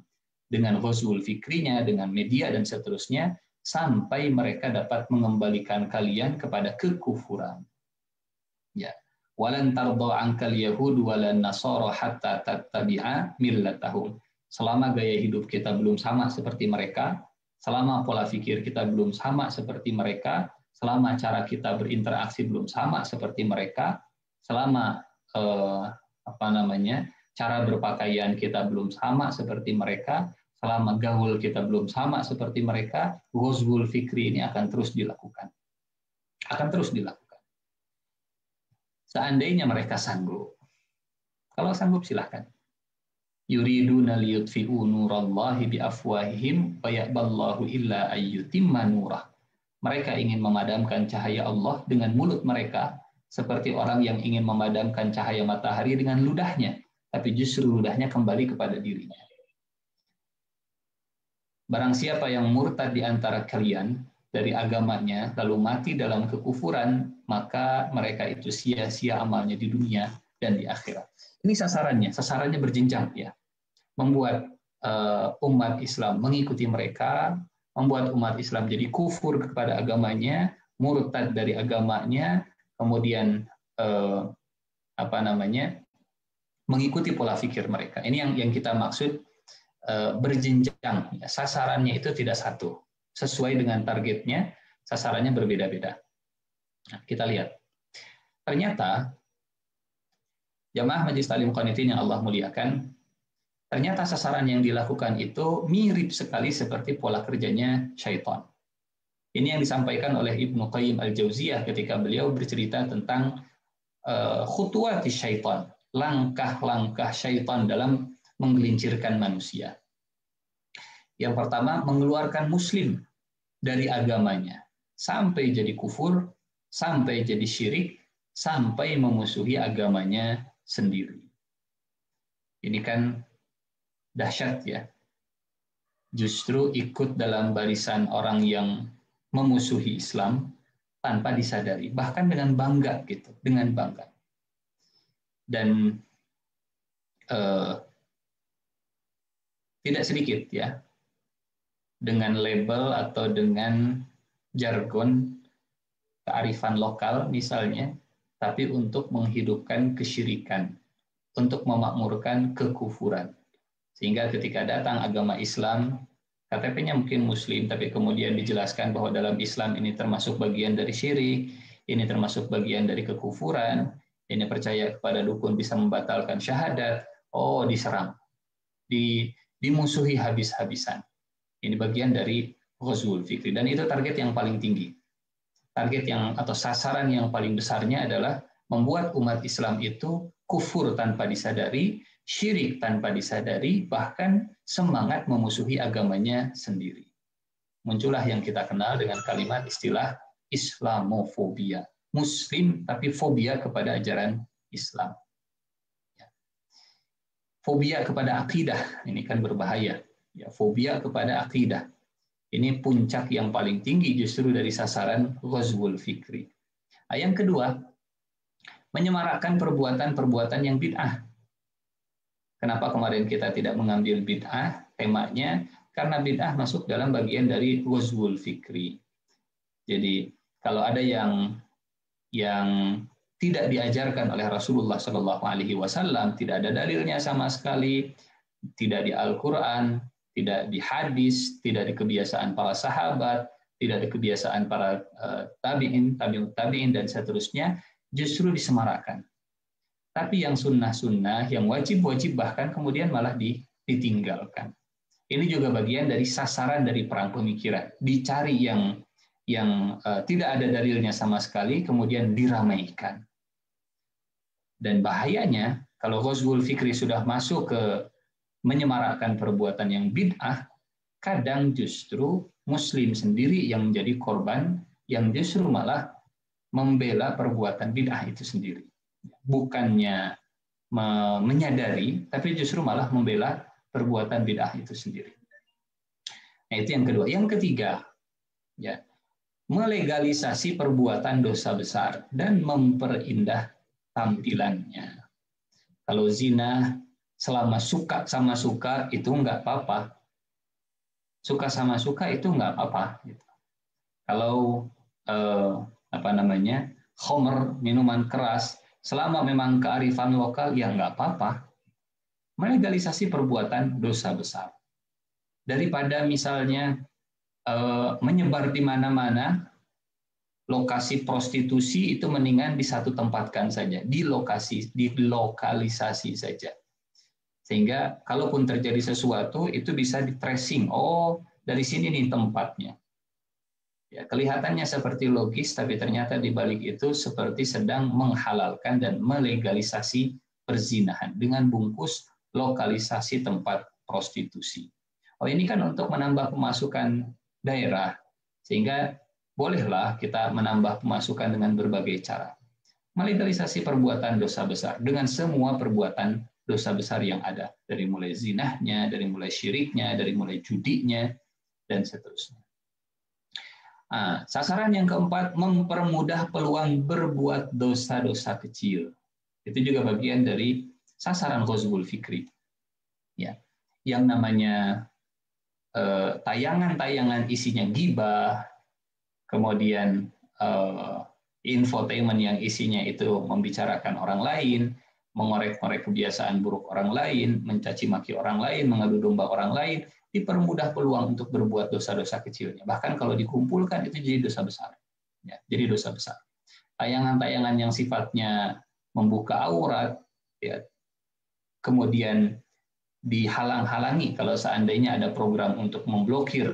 dengan ghazwul fikrinya, dengan media dan seterusnya, sampai mereka dapat mengembalikan kalian kepada kekufuran. Ya, walan tardha ankal yahud walan nasara hatta tattabi'a millatahum. Selama gaya hidup kita belum sama seperti mereka, selama pola pikir kita belum sama seperti mereka, selama cara kita berinteraksi belum sama seperti mereka, selama cara berpakaian kita belum sama seperti mereka, selama gaul kita belum sama seperti mereka, ghazwul fikri ini akan terus dilakukan. Akan terus dilakukan. Seandainya mereka sanggup. Kalau sanggup silahkan. Yuriduna liyutfi'u nurallahi biafwahihim wa ya'ballahu illa ayyutimma nurah. Mereka ingin memadamkan cahaya Allah dengan mulut mereka, seperti orang yang ingin memadamkan cahaya matahari dengan ludahnya, tapi justru ludahnya kembali kepada dirinya. Barang siapa yang murtad di antara kalian dari agamanya, lalu mati dalam kekufuran, maka mereka itu sia-sia amalnya di dunia dan di akhirat. Ini sasarannya berjenjang ya. Membuat umat Islam mengikuti mereka, membuat umat Islam jadi kufur kepada agamanya, murtad dari agamanya, kemudian mengikuti pola pikir mereka. Ini yang kita maksud berjenjang. Sasarannya itu tidak satu, sesuai dengan targetnya, sasarannya berbeda-beda. Nah, kita lihat. Ternyata jamaah Majelis Ta'lim Qanitin yang Allah muliakan, ternyata sasaran yang dilakukan itu mirip sekali seperti pola kerjanya syaitan. Ini yang disampaikan oleh Ibnu Qayyim Al-Jauziyah ketika beliau bercerita tentang khutuwati syaitan, langkah-langkah syaitan dalam menggelincirkan manusia. Yang pertama, mengeluarkan muslim dari agamanya, sampai jadi kufur, sampai jadi syirik, sampai memusuhi agamanya sendiri. Ini kan dahsyat ya. Justru ikut dalam barisan orang yang memusuhi Islam tanpa disadari, bahkan dengan bangga gitu, dengan bangga. Dan tidak sedikit ya, dengan label atau dengan jargon kearifan lokal misalnya, tapi untuk menghidupkan kesyirikan, untuk memakmurkan kekufuran. Sehingga ketika datang agama Islam, KTP-nya mungkin Muslim, tapi kemudian dijelaskan bahwa dalam Islam ini termasuk bagian dari syirik, ini termasuk bagian dari kekufuran, ini percaya kepada dukun bisa membatalkan syahadat, oh diserang, dimusuhi habis-habisan. Ini bagian dari ghazwul fikri, dan itu target yang paling tinggi. Target yang atau sasaran yang paling besarnya adalah membuat umat Islam itu kufur tanpa disadari, syirik tanpa disadari, bahkan semangat memusuhi agamanya sendiri. Muncullah yang kita kenal dengan kalimat istilah Islamofobia. Muslim tapi fobia kepada ajaran Islam. Fobia kepada akidah, ini kan berbahaya. Ya, fobia kepada akidah. Ini puncak yang paling tinggi justru dari sasaran ghazwul fikri. Yang kedua, menyemarakkan perbuatan-perbuatan yang bid'ah. Kenapa kemarin kita tidak mengambil bid'ah temanya? Karena bid'ah masuk dalam bagian dari ghazwul fikri. Jadi kalau ada yang tidak diajarkan oleh Rasulullah Shallallahu Alaihi Wasallam, tidak ada dalilnya sama sekali, tidak di Al-Quran, tidak di hadis, tidak di kebiasaan para sahabat, tidak di kebiasaan para tabi'in dan seterusnya, justru disemarakan. Tapi yang sunnah-sunnah, yang wajib-wajib bahkan kemudian malah ditinggalkan. Ini juga bagian dari sasaran dari perang pemikiran. Dicari yang tidak ada dalilnya sama sekali, kemudian diramaikan. Dan bahayanya, kalau ghazwul fikri sudah masuk ke menyemarakkan perbuatan yang bid'ah, kadang justru Muslim sendiri yang menjadi korban, yang justru malah membela perbuatan bid'ah itu sendiri. Bukannya menyadari, tapi justru malah membela perbuatan bid'ah itu sendiri. Nah, itu yang kedua. Yang ketiga, ya, melegalisasi perbuatan dosa besar dan memperindah tampilannya. Kalau zina, selama suka sama suka itu nggak apa-apa. Suka sama suka itu nggak apa-apa. Kalau khamr, minuman keras, selama memang kearifan lokal ya nggak apa-apa. Melegalisasi perbuatan dosa besar. Daripada misalnya menyebar di mana-mana, lokasi prostitusi itu mendingan di satu tempatkan saja, dilokalisasi saja. Sehingga kalaupun terjadi sesuatu itu bisa di tracing. Oh, dari sini nih tempatnya. Ya, kelihatannya seperti logis, tapi ternyata di balik itu seperti sedang menghalalkan dan melegalisasi perzinahan dengan bungkus lokalisasi tempat prostitusi. Oh, ini kan untuk menambah pemasukan daerah, sehingga bolehlah kita menambah pemasukan dengan berbagai cara. Melegalisasi perbuatan dosa besar dengan semua perbuatan dosa besar yang ada, dari mulai zinahnya, dari mulai syiriknya, dari mulai judinya, dan seterusnya. Nah, sasaran yang keempat, mempermudah peluang berbuat dosa-dosa kecil. Itu juga bagian dari sasaran ghazwul fikri. Ya, yang namanya tayangan-tayangan isinya ghibah, kemudian infotainment yang isinya itu membicarakan orang lain, mengorek-ngorek kebiasaan buruk orang lain, mencaci maki orang lain, mengadu domba orang lain, dipermudah peluang untuk berbuat dosa-dosa kecilnya. Bahkan kalau dikumpulkan itu jadi dosa besar. Ya, jadi dosa besar. Tayangan-tayangan yang sifatnya membuka aurat, ya, kemudian dihalang-halangi kalau seandainya ada program untuk memblokir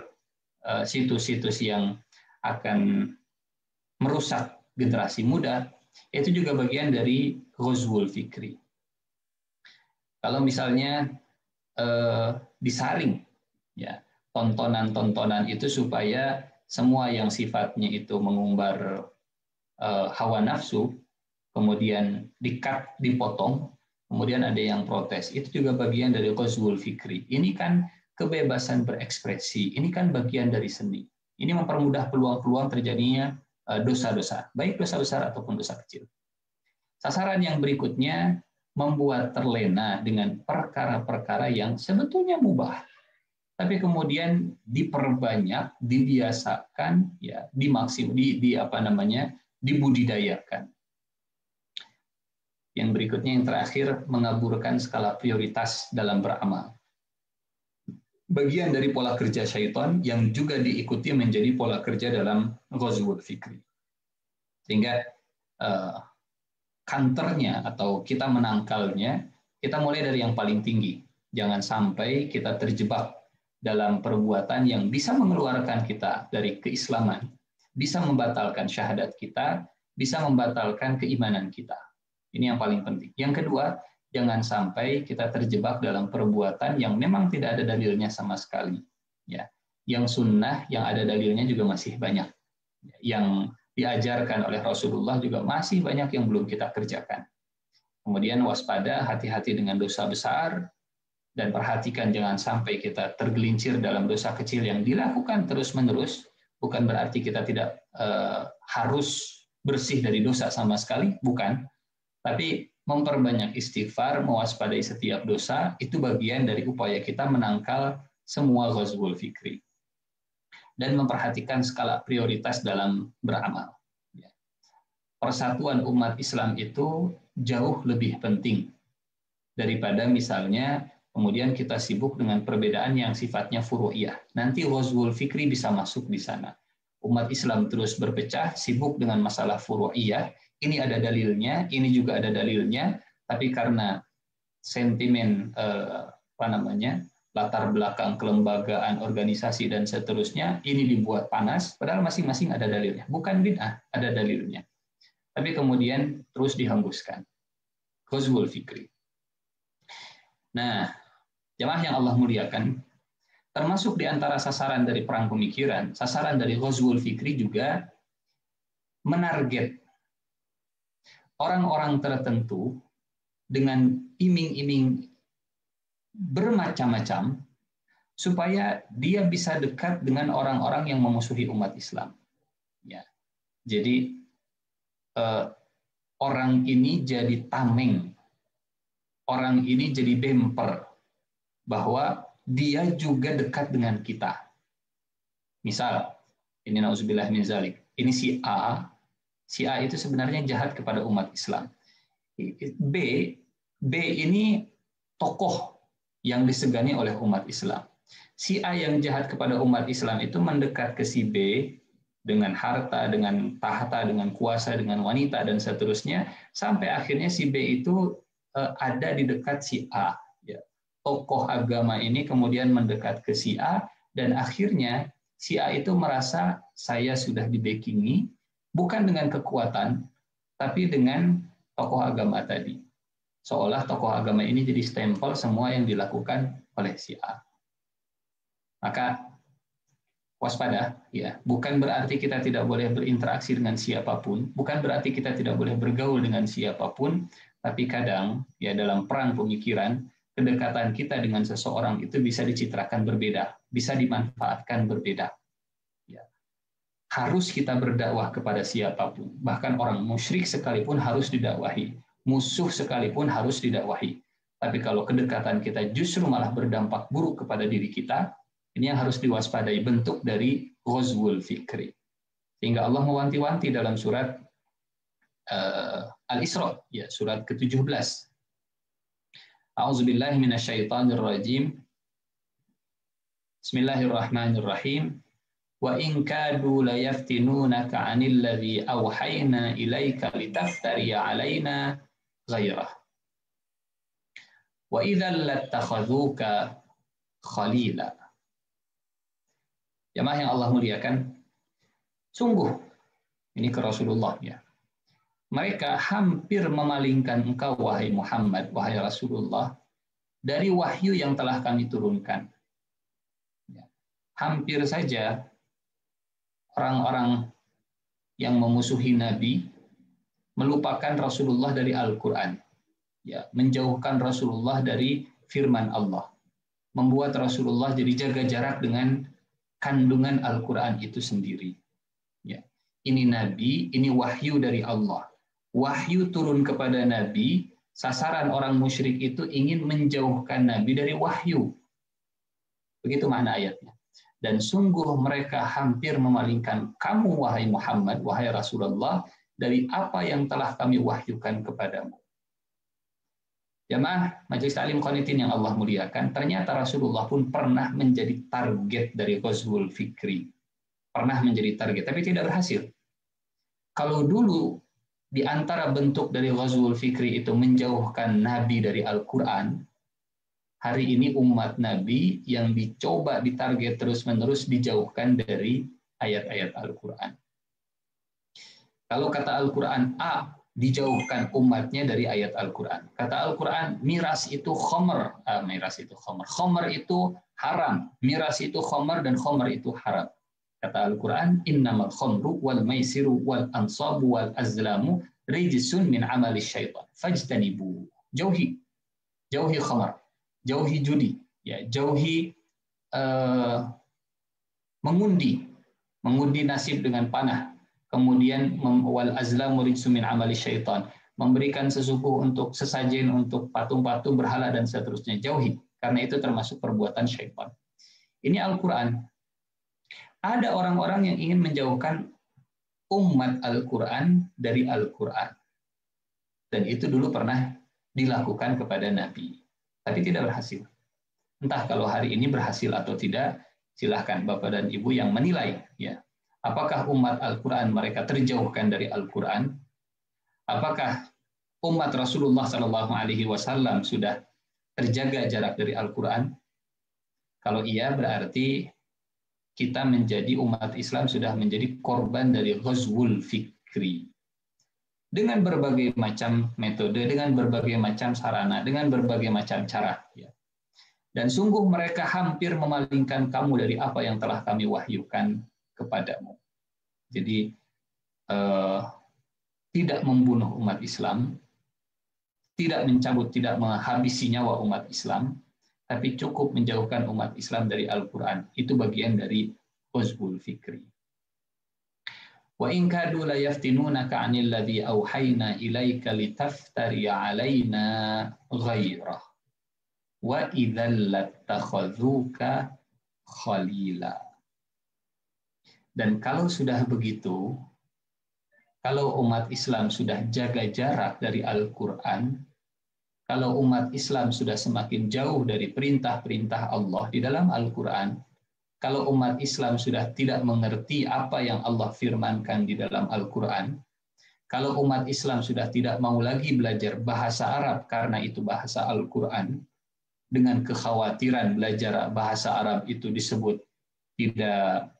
situs-situs yang akan merusak generasi muda, itu juga bagian dari ghazwul fikri. Kalau misalnya disaring, ya, tontonan-tontonan itu supaya semua yang sifatnya itu mengumbar hawa nafsu, kemudian di-cut, dipotong, kemudian ada yang protes. Itu juga bagian dari ghazwul fikri. Ini kan kebebasan berekspresi, ini kan bagian dari seni. Ini mempermudah peluang-peluang terjadinya dosa-dosa, baik dosa besar ataupun dosa kecil. Sasaran yang berikutnya, membuat terlena dengan perkara-perkara yang sebetulnya mubah, tapi kemudian diperbanyak, dibiasakan, ya, dibudidayakan. Yang berikutnya yang terakhir, mengaburkan skala prioritas dalam beramal. Bagian dari pola kerja syaitan yang juga diikuti menjadi pola kerja dalam ghazwul fikri. Sehingga counternya atau kita menangkalnya, kita mulai dari yang paling tinggi. Jangan sampai kita terjebak dalam perbuatan yang bisa mengeluarkan kita dari keislaman, bisa membatalkan syahadat kita, bisa membatalkan keimanan kita. Ini yang paling penting. Yang kedua, jangan sampai kita terjebak dalam perbuatan yang memang tidak ada dalilnya sama sekali. Ya, yang sunnah, yang ada dalilnya juga masih banyak. Yang diajarkan oleh Rasulullah juga masih banyak yang belum kita kerjakan. Kemudian waspada, hati-hati dengan dosa besar, dan perhatikan jangan sampai kita tergelincir dalam dosa kecil yang dilakukan terus-menerus. Bukan berarti kita tidak harus bersih dari dosa sama sekali, bukan. Tapi memperbanyak istighfar, mewaspadai setiap dosa, itu bagian dari upaya kita menangkal semua ghazwul fikri. Dan memperhatikan skala prioritas dalam beramal. Persatuan umat Islam itu jauh lebih penting daripada misalnya kemudian kita sibuk dengan perbedaan yang sifatnya furu'iyah. Nanti ghazwul fikri bisa masuk di sana. Umat Islam terus berpecah, sibuk dengan masalah furu'iyah. Ini ada dalilnya, ini juga ada dalilnya, tapi karena sentimen latar belakang kelembagaan, organisasi dan seterusnya, ini dibuat panas, padahal masing-masing ada dalilnya. Bukan bid'ah, ada dalilnya. Tapi kemudian terus dihembuskan. Ghazwul fikri. Nah, jamaah yang Allah muliakan, termasuk di antara sasaran dari perang pemikiran, sasaran dari ghazwul fikri juga menarget orang-orang tertentu dengan iming-iming bermacam-macam supaya dia bisa dekat dengan orang-orang yang memusuhi umat Islam. Ya. Jadi orang ini jadi tameng, orang ini jadi bemper bahwa dia juga dekat dengan kita. Misal, ini nauzubillah min zalik. Ini si A itu sebenarnya jahat kepada umat Islam. B ini tokoh yang disegani oleh umat Islam. Si A yang jahat kepada umat Islam itu mendekat ke si B dengan harta, dengan tahta, dengan kuasa, dengan wanita, dan seterusnya, sampai akhirnya si B itu ada di dekat si A. Tokoh agama ini kemudian mendekat ke si A, dan akhirnya si A itu merasa saya sudah dibackingi, bukan dengan kekuatan, tapi dengan tokoh agama tadi. Seolah tokoh agama ini jadi stempel semua yang dilakukan oleh si A. Maka waspada, ya, bukan berarti kita tidak boleh berinteraksi dengan siapapun, bukan berarti kita tidak boleh bergaul dengan siapapun, tapi kadang ya dalam perang pemikiran, kedekatan kita dengan seseorang itu bisa dicitrakan berbeda, bisa dimanfaatkan berbeda. Ya. Harus kita berdakwah kepada siapapun, bahkan orang musyrik sekalipun harus didakwahi, musuh sekalipun harus didakwahi. Tapi kalau kedekatan kita justru malah berdampak buruk kepada diri kita, ini yang harus diwaspadai, bentuk dari ghazwul fikri. Sehingga Allah mewanti-wanti dalam surat Al-Isra, ya, surat ke-17. A'udzubillahi minasyaitonirrajim. Bismillahirrahmanirrahim. Wa in kadu la yaftinunaka 'anil ladzi awhayna ilaika litaftari 'alaina ghairah. Wa idzal lattakhadhuka khalila. Jamaah yang Allah muliakan, sungguh ini ke Rasulullah, ya. Mereka hampir memalingkan engkau wahai Muhammad, wahai Rasulullah, dari wahyu yang telah kami turunkan. Ya. Hampir saja orang-orang yang memusuhi Nabi melupakan Rasulullah dari Al-Quran, ya, menjauhkan Rasulullah dari firman Allah, membuat Rasulullah jadi jaga jarak dengan kandungan Al-Quran itu sendiri. Ya. Ini Nabi, ini wahyu dari Allah. Wahyu turun kepada Nabi, sasaran orang musyrik itu ingin menjauhkan Nabi dari wahyu. Begitu makna ayatnya. Dan sungguh mereka hampir memalingkan kamu, wahai Muhammad, wahai Rasulullah, dari apa yang telah kami wahyukan kepadamu. Jamaah Majelis Ta'lim Qanitin yang Allah muliakan, ternyata Rasulullah pun pernah menjadi target dari Ghazwul Fikri. Pernah menjadi target, tapi tidak berhasil. Kalau dulu di antara bentuk dari Ghazwul Fikri itu menjauhkan Nabi dari Al-Quran, hari ini umat Nabi yang dicoba ditarget terus-menerus dijauhkan dari ayat-ayat Al-Quran. Kalau kata Al-Quran A, dijauhkan umatnya dari ayat Al-Quran. Kata Al-Quran, miras itu khomer. Miras itu khomer. Khomer itu haram. Miras itu khomer dan khomer itu haram. Kata Al-Quran, innamal khomru wal maisiru wal ansabu wal azlamu rijsun min amali syaitan. Fajtanibu. Jauhi. Jauhi khomer. Jauhi judi. Ya, jauhi mengundi. Mengundi nasib dengan panah. Kemudian wal azlamu rijsun min amali syaitan, memberikan sesuku untuk sesajen, untuk patung-patung berhala dan seterusnya, jauhi, karena itu termasuk perbuatan syaitan. Ini Al-Qur'an. Ada orang-orang yang ingin menjauhkan umat Al-Qur'an dari Al-Qur'an. Dan itu dulu pernah dilakukan kepada Nabi, tapi tidak berhasil. Entah kalau hari ini berhasil atau tidak, silahkan Bapak dan Ibu yang menilai, ya. Apakah umat Al-Quran mereka terjauhkan dari Al-Quran? Apakah umat Rasulullah SAW sudah terjaga jarak dari Al-Quran? Kalau iya, berarti kita menjadi umat Islam sudah menjadi korban dari Ghazwul Fikri. Dengan berbagai macam metode, dengan berbagai macam sarana, dengan berbagai macam cara. Dan sungguh mereka hampir memalingkan kamu dari apa yang telah kami wahyukan kepadamu. Jadi tidak membunuh umat Islam, tidak mencabut, tidak menghabisi nyawa umat Islam, tapi cukup menjauhkan umat Islam dari Al-Quran. Itu bagian dari Ghazwul Fikri. Wa in kadu la yaftinunaka 'anil ladzi auhayna ilaika litaftari 'alaina ghairah wa idzal lattakhadhuka khalila. Dan kalau sudah begitu, kalau umat Islam sudah jaga jarak dari Al-Quran, kalau umat Islam sudah semakin jauh dari perintah-perintah Allah di dalam Al-Quran, kalau umat Islam sudah tidak mengerti apa yang Allah firmankan di dalam Al-Quran, kalau umat Islam sudah tidak mau lagi belajar bahasa Arab karena itu bahasa Al-Quran, dengan kekhawatiran belajar bahasa Arab itu disebut tidak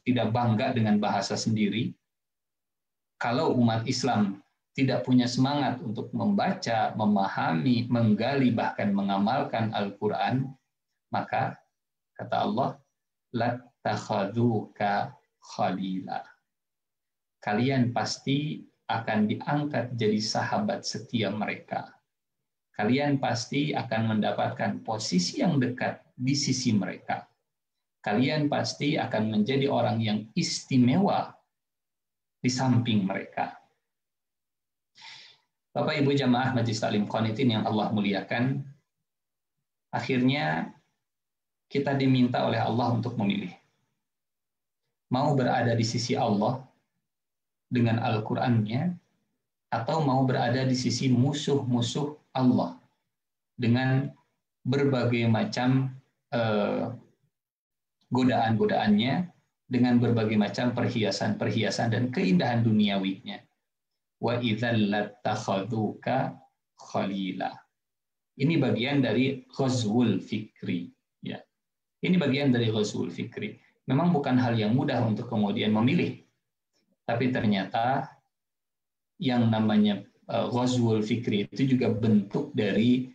tidak bangga dengan bahasa sendiri. Kalau umat Islam tidak punya semangat untuk membaca, memahami, menggali, bahkan mengamalkan Al-Quran, maka kata Allah, lattakhadhuka khalila. Kalian pasti akan diangkat jadi sahabat setia mereka. Kalian pasti akan mendapatkan posisi yang dekat di sisi mereka. Kalian pasti akan menjadi orang yang istimewa di samping mereka. Bapak Ibu jamaah Majelis Ta'lim Qanitin yang Allah muliakan, akhirnya kita diminta oleh Allah untuk memilih. Mau berada di sisi Allah dengan Al-Qur'annya, atau mau berada di sisi musuh-musuh Allah dengan berbagai macam godaan-godaannya, dengan berbagai macam perhiasan-perhiasan dan keindahan duniawinya. Wa idzal lattakhadhuka khalila. Ini bagian dari Ghazwul Fikri. Ya. Ini bagian dari Ghazwul Fikri. Memang bukan hal yang mudah untuk kemudian memilih. Tapi ternyata yang namanya Ghazwul Fikri itu juga bentuk dari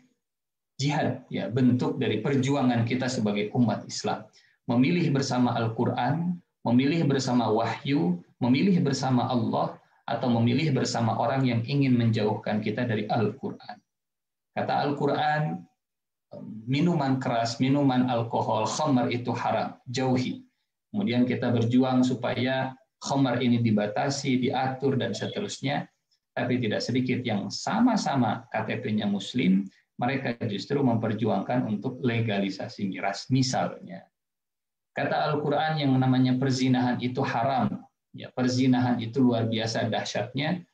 jihad, ya, bentuk dari perjuangan kita sebagai umat Islam. Memilih bersama Al-Quran, memilih bersama wahyu, memilih bersama Allah, atau memilih bersama orang yang ingin menjauhkan kita dari Al-Quran. Kata Al-Quran, minuman keras, minuman alkohol, khamar itu haram, jauhi. Kemudian kita berjuang supaya khamar ini dibatasi, diatur, dan seterusnya. Tapi tidak sedikit yang sama-sama KTP-nya Muslim, mereka justru memperjuangkan untuk legalisasi miras, misalnya. Kata Al-Quran yang namanya perzinahan itu haram, Ya, perzinahan itu luar biasa dahsyatnya,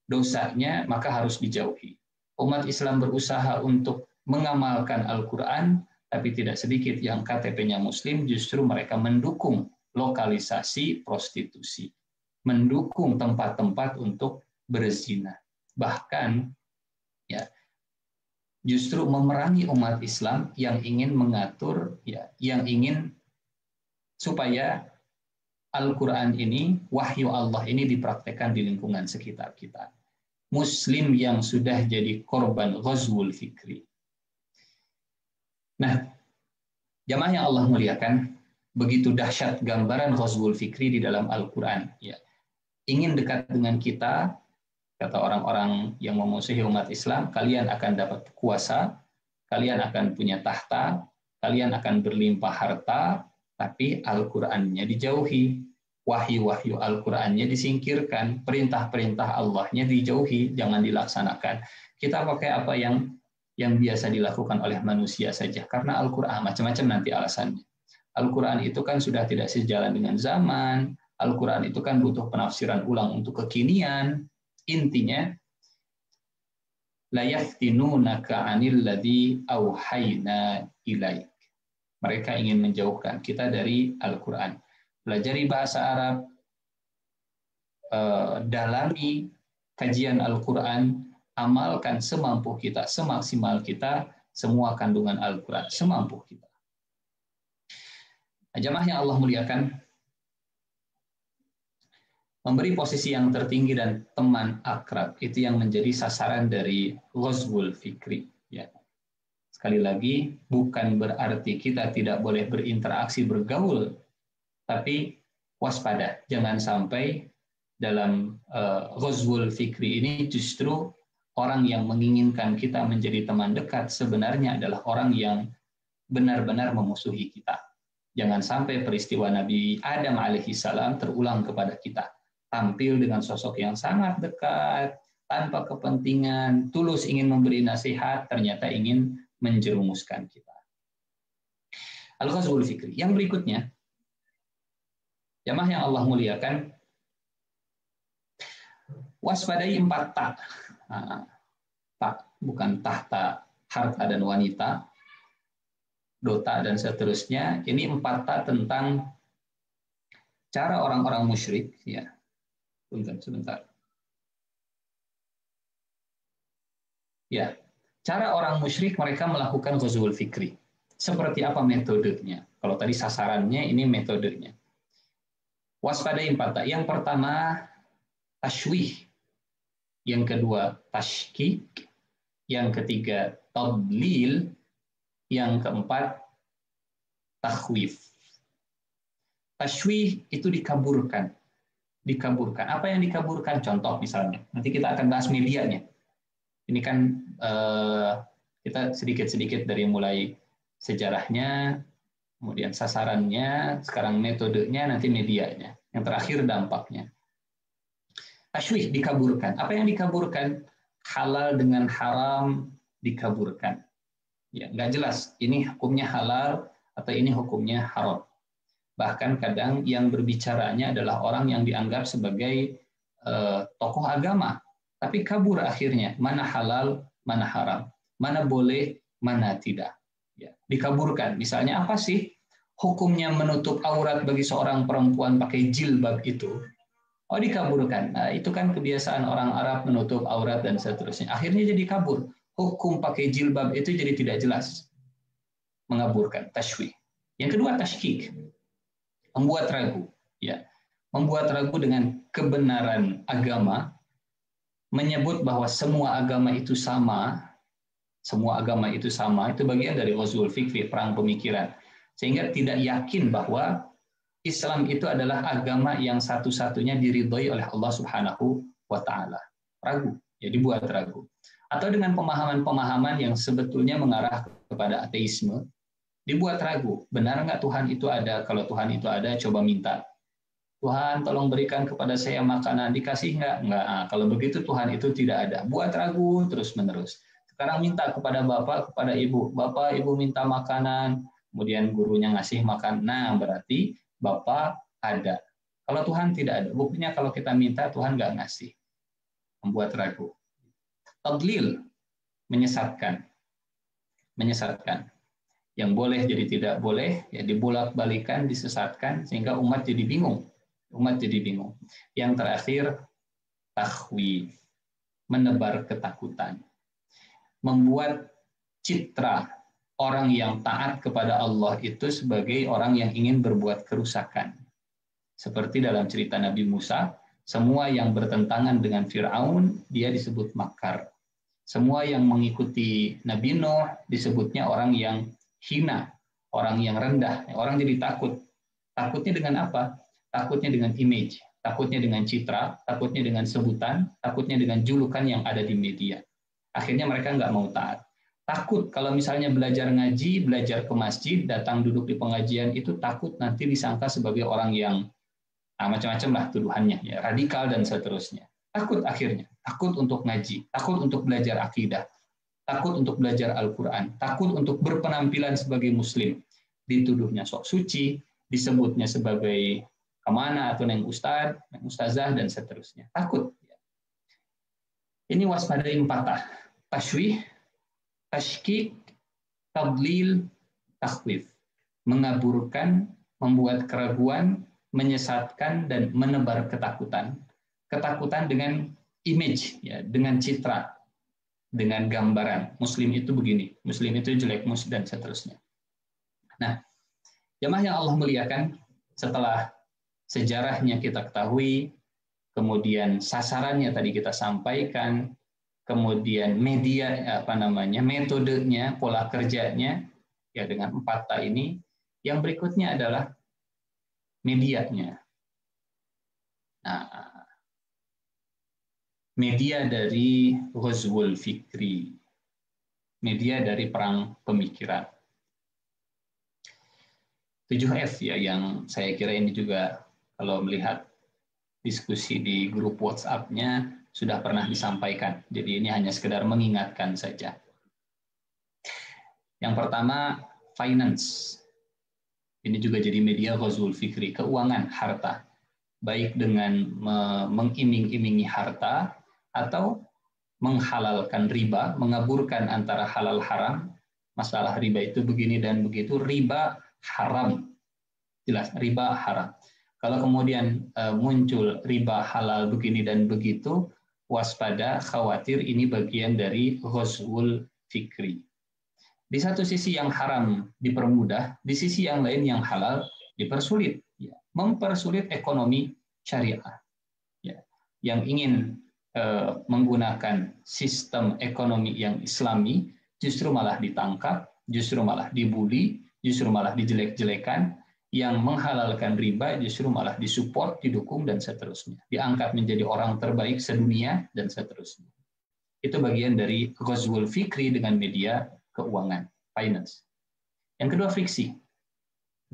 dosanya, maka harus dijauhi. Umat Islam berusaha untuk mengamalkan Al-Quran, tapi tidak sedikit yang KTP-nya Muslim, justru mereka mendukung lokalisasi prostitusi, mendukung tempat-tempat untuk berzina. Bahkan ya, justru memerangi umat Islam yang ingin mengatur, ya, yang ingin supaya Al-Quran ini, wahyu Allah ini dipraktekkan di lingkungan sekitar kita. Muslim yang sudah jadi korban ghazwul fikri. Nah, jamaah yang Allah muliakan, begitu dahsyat gambaran ghazwul fikri di dalam Al-Quran. Ya. Ingin dekat dengan kita, kata orang-orang yang memusuhi umat Islam, kalian akan dapat kuasa, kalian akan punya tahta, kalian akan berlimpah harta, tapi Al-Qur'annya dijauhi, wahyu-wahyu Al-Qur'annya disingkirkan, perintah-perintah Allahnya dijauhi, jangan dilaksanakan. Kita pakai apa yang biasa dilakukan oleh manusia saja, karena Al-Qur'an macam-macam nanti alasannya. Al-Qur'an itu kan sudah tidak sejalan dengan zaman, Al-Qur'an itu kan butuh penafsiran ulang untuk kekinian. Intinya, la yaftinunaka 'anil ladzi auhayna ilaik. Mereka ingin menjauhkan kita dari Al-Qur'an. Pelajari bahasa Arab, dalami kajian Al-Qur'an, amalkan semampu kita, semaksimal kita semua kandungan Al-Qur'an, semampu kita. Jamaah yang Allah muliakan, memberi posisi yang tertinggi dan teman akrab itu yang menjadi sasaran dari ghazwul fikri. Ya. Sekali lagi, bukan berarti kita tidak boleh berinteraksi, bergaul, tapi waspada, jangan sampai dalam ghazwul fikri ini justru orang yang menginginkan kita menjadi teman dekat sebenarnya adalah orang yang benar-benar memusuhi kita. Jangan sampai peristiwa Nabi Adam alaihissalam terulang kepada kita. Tampil dengan sosok yang sangat dekat, tanpa kepentingan, tulus ingin memberi nasihat, ternyata ingin menjerumuskan kita. Al-Ghazwul Fikri. Yang berikutnya, jamaah yang Allah muliakan, waspadai 4 tak. Tak, bukan tahta, harta dan wanita, dota dan seterusnya. Ini 4 tak tentang cara orang-orang musyrik, ya. Sebentar. Ya, cara orang musyrik mereka melakukan ghazwul fikri. Seperti apa metodenya? Kalau tadi sasarannya, ini metodenya. Waspadai 4 tak. Yang pertama, tashwih. Yang kedua, tashkik. Yang ketiga, tadlil. Yang keempat, takhwif. Tashwih itu dikaburkan. Dikaburkan. Apa yang dikaburkan? Contoh misalnya. Nanti kita akan bahas medianya. Ini kan kita sedikit-sedikit dari mulai sejarahnya, kemudian sasarannya, sekarang metodenya, nanti medianya. Yang terakhir dampaknya. Tashwih dikaburkan. Apa yang dikaburkan? Halal dengan haram dikaburkan. Ya, nggak jelas. Ini hukumnya halal atau ini hukumnya haram. Bahkan kadang yang berbicaranya adalah orang yang dianggap sebagai tokoh agama. Tapi kabur akhirnya. Mana halal, mana haram. Mana boleh, mana tidak. Ya, dikaburkan. Misalnya apa sih hukumnya menutup aurat bagi seorang perempuan pakai jilbab itu? Oh, dikaburkan. Nah, itu kan kebiasaan orang Arab menutup aurat dan seterusnya. Akhirnya jadi kabur. Hukum pakai jilbab itu jadi tidak jelas. Mengaburkan. Tashwih. Yang kedua, tashkik. Membuat ragu, ya, membuat ragu dengan kebenaran agama, menyebut bahwa semua agama itu sama, itu bagian dari ghazwul fikri, perang pemikiran, sehingga tidak yakin bahwa Islam itu adalah agama yang satu-satunya diridhoi oleh Allah Subhanahu wa Ta'ala. Ragu, ya, dibuat ragu. Atau dengan pemahaman-pemahaman yang sebetulnya mengarah kepada ateisme. Dibuat ragu, benar nggak Tuhan itu ada? Kalau Tuhan itu ada, coba minta. Tuhan tolong berikan kepada saya makanan, dikasih nggak? Nggak. Nah, kalau begitu Tuhan itu tidak ada. Buat ragu terus-menerus. Sekarang minta kepada Bapak, kepada Ibu. Bapak, Ibu minta makanan, kemudian gurunya ngasih makan. Nah, berarti Bapak ada. Kalau Tuhan tidak ada. Buktinya kalau kita minta, Tuhan nggak ngasih. Membuat ragu. Tadlil, menyesatkan. Menyesatkan. Yang boleh jadi tidak boleh, ya dibolak-balikan, disesatkan, sehingga umat jadi bingung. Umat jadi bingung. Yang terakhir, takhwif, menebar ketakutan. Membuat citra orang yang taat kepada Allah itu sebagai orang yang ingin berbuat kerusakan. Seperti dalam cerita Nabi Musa, semua yang bertentangan dengan Fir'aun, dia disebut makar. Semua yang mengikuti Nabi Nuh disebutnya orang yang hina, orang yang rendah. Orang jadi takut. Takutnya dengan apa? Takutnya dengan image, takutnya dengan citra, takutnya dengan sebutan, takutnya dengan julukan yang ada di media. Akhirnya mereka nggak mau taat. Takut kalau misalnya belajar ngaji, belajar ke masjid, datang duduk di pengajian, itu takut nanti disangka sebagai orang yang macam-macam lah tuduhannya, ya, radikal dan seterusnya. Takut akhirnya, takut untuk ngaji, takut untuk belajar akidah, takut untuk belajar Al-Quran, takut untuk berpenampilan sebagai muslim, dituduhnya sok suci, disebutnya sebagai kemana atau neng ustad, neng ustazah dan seterusnya. Takut. Ini waspadai 4. Tashwih, tashkik, tadlil, takhwif. Mengaburkan, membuat keraguan, menyesatkan dan menebar ketakutan. Ketakutan dengan image, ya, dengan citra, dengan gambaran. Muslim itu begini, Muslim itu jelek, dan seterusnya. Nah, jamaah yang Allah muliakan, setelah sejarahnya kita ketahui, kemudian sasarannya tadi kita sampaikan, kemudian media metodenya, pola kerjanya, ya dengan 4 ini. Yang berikutnya adalah medianya. Nah, media dari Ghazwul Fikri, media dari perang pemikiran. 7F ya, yang saya kira ini juga kalau melihat diskusi di grup WhatsApp-nya sudah pernah disampaikan. Jadi ini hanya sekedar mengingatkan saja. Yang pertama, finance. Ini juga jadi media Ghazwul Fikri, keuangan, harta. Baik dengan mengiming-imingi harta atau menghalalkan riba, mengaburkan antara halal haram. Masalah riba itu begini dan begitu, riba haram. Jelas, riba haram. Kalau kemudian muncul riba halal begini dan begitu, waspada, khawatir ini bagian dari Ghazwul Fikri. Di satu sisi yang haram dipermudah, di sisi yang lain yang halal dipersulit. Ya. Mempersulit ekonomi syariah. Ya. Yang ingin menggunakan sistem ekonomi yang islami, justru malah ditangkap, justru malah dibully, justru malah dijelek-jelekan. Yang menghalalkan riba justru malah disupport, didukung, dan seterusnya. Diangkat menjadi orang terbaik sedunia, dan seterusnya. Itu bagian dari Ghazwul Fikri dengan media keuangan, finance. Yang kedua, friksi,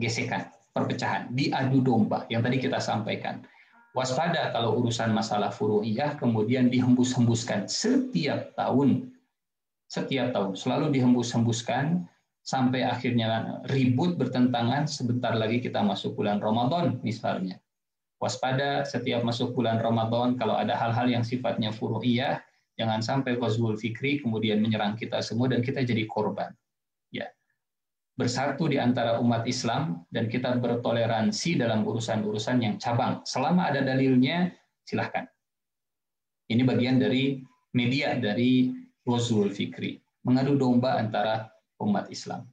gesekan, perpecahan, diadu domba, yang tadi kita sampaikan. Waspada kalau urusan masalah furu'iyah kemudian dihembus-hembuskan setiap tahun, selalu dihembus-hembuskan, sampai akhirnya ribut, bertentangan. Sebentar lagi kita masuk bulan Ramadan misalnya. Waspada setiap masuk bulan Ramadan, kalau ada hal-hal yang sifatnya furu'iyah, jangan sampai Ghazwul Fikri kemudian menyerang kita semua dan kita jadi korban. Ya. Bersatu di antara umat Islam dan kita bertoleransi dalam urusan-urusan yang cabang. Selama ada dalilnya, silahkan. Ini bagian dari media dari Ghazwul Fikri. Mengadu domba antara umat Islam.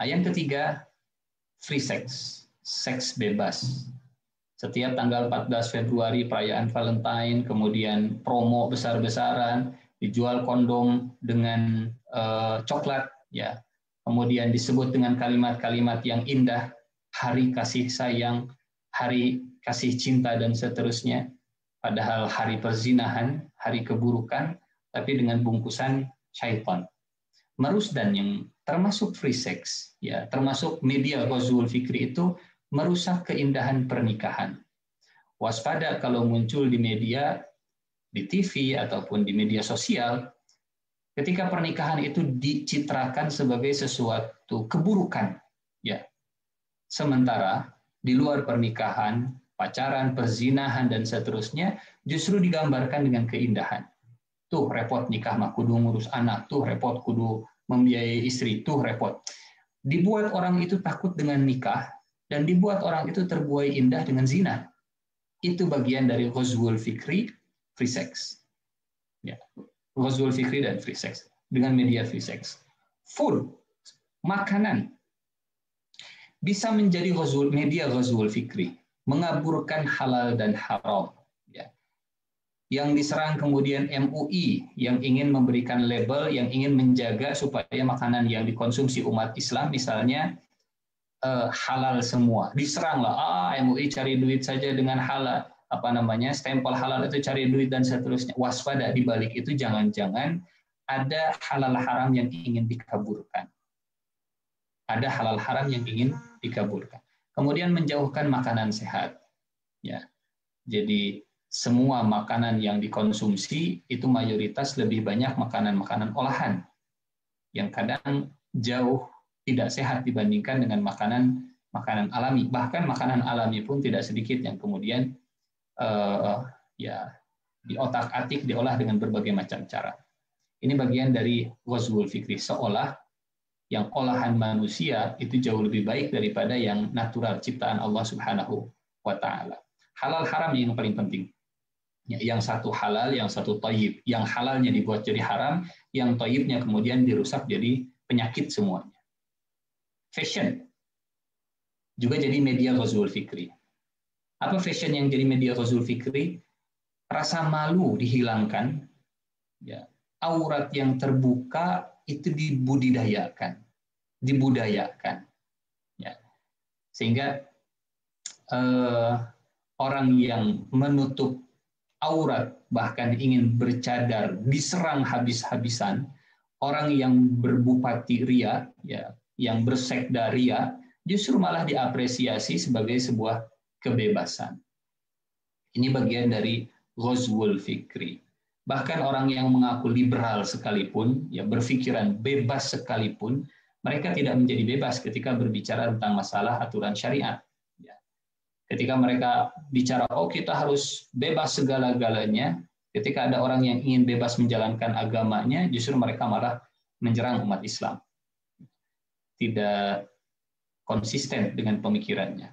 Yang ketiga, free sex, seks bebas. Setiap tanggal 14 Februari perayaan Valentine, kemudian promo besar-besaran, dijual kondom dengan coklat, ya. Kemudian disebut dengan kalimat-kalimat yang indah, hari kasih sayang, hari kasih cinta dan seterusnya. Padahal hari perzinahan, hari keburukan, tapi dengan bungkusan syaitan. Merusdan yang termasuk free sex, ya, termasuk media Ghazwul Fikri itu merusak keindahan pernikahan. Waspada kalau muncul di media, di TV ataupun di media sosial, ketika pernikahan itu dicitrakan sebagai sesuatu keburukan, ya. Sementara di luar pernikahan pacaran, perzinahan, dan seterusnya, justru digambarkan dengan keindahan. Tuh repot nikah mah kudu ngurus anak, tuh repot kudu membiayai istri, tuh repot. Dibuat orang itu takut dengan nikah, dan dibuat orang itu terbuai indah dengan zina. Itu bagian dari ghazwul fikri, free sex. Ya. Ghazwul fikri dan free sex. Dengan media free sex. Food, makanan, bisa menjadi media ghazwul fikri, mengaburkan halal dan haram. Ya. Yang diserang kemudian MUI, yang ingin memberikan label, yang ingin menjaga supaya makanan yang dikonsumsi umat Islam, misalnya halal semua. Diseranglah, MUI cari duit saja dengan halal, stempel halal itu cari duit dan seterusnya. Waspada, di balik itu jangan-jangan ada halal haram yang ingin dikaburkan. Ada halal haram yang ingin dikaburkan. Kemudian menjauhkan makanan sehat. Ya. Jadi semua makanan yang dikonsumsi itu mayoritas lebih banyak makanan-makanan olahan yang kadang jauh tidak sehat dibandingkan dengan makanan alami. Bahkan makanan alami pun tidak sedikit yang kemudian diotak-atik, diolah dengan berbagai macam cara. Ini bagian dari ghazwul fikri, seolah yang olahan manusia itu jauh lebih baik daripada yang natural ciptaan Allah Subhanahu wa taala. Halal haram yang paling penting. Yang satu halal, yang satu thayyib. Yang halalnya dibuat jadi haram, yang thayyibnya kemudian dirusak jadi penyakit semuanya. Fashion juga jadi media ghazwul fikri. Apa fashion yang jadi media ghazwul fikri? Rasa malu dihilangkan, ya. Aurat yang terbuka itu dibudayakan, ya. Sehingga orang yang menutup aurat bahkan ingin bercadar diserang habis-habisan, orang yang berbupati ria, ya, yang bersekda ria, justru malah diapresiasi sebagai sebuah kebebasan. Ini bagian dari ghazwul fikri. Bahkan orang yang mengaku liberal sekalipun, ya, berpikiran bebas sekalipun, mereka tidak menjadi bebas ketika berbicara tentang masalah aturan syariat. Ya. Ketika mereka bicara, kita harus bebas segala-galanya, ketika ada orang yang ingin bebas menjalankan agamanya, justru mereka malah menyerang umat Islam. Tidak konsisten dengan pemikirannya.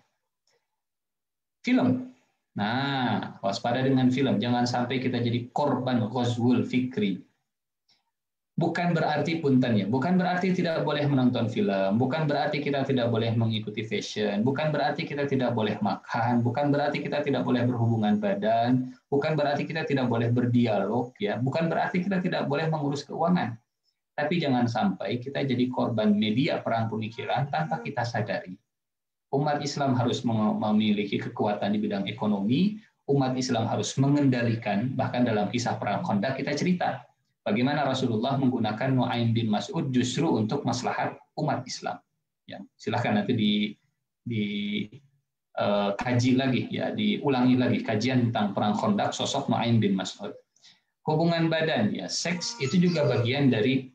Film. Nah, waspada dengan film. Jangan sampai kita jadi korban ghazwul fikri. Bukan berarti bukan berarti tidak boleh menonton film, bukan berarti kita tidak boleh mengikuti fashion, bukan berarti kita tidak boleh makan, bukan berarti kita tidak boleh berhubungan badan, bukan berarti kita tidak boleh berdialog, ya, bukan berarti kita tidak boleh mengurus keuangan. Tapi jangan sampai kita jadi korban media perang pemikiran tanpa kita sadari. Umat Islam harus memiliki kekuatan di bidang ekonomi, umat Islam harus mengendalikan, bahkan dalam kisah perang Khandaq kita cerita bagaimana Rasulullah menggunakan Nu'aim bin Mas'ud justru untuk maslahat umat Islam. Ya, silakan nanti kaji lagi, ya, diulangi lagi kajian tentang perang Khandaq, sosok Nu'aim bin Mas'ud. Hubungan badan, ya, seks itu juga bagian dari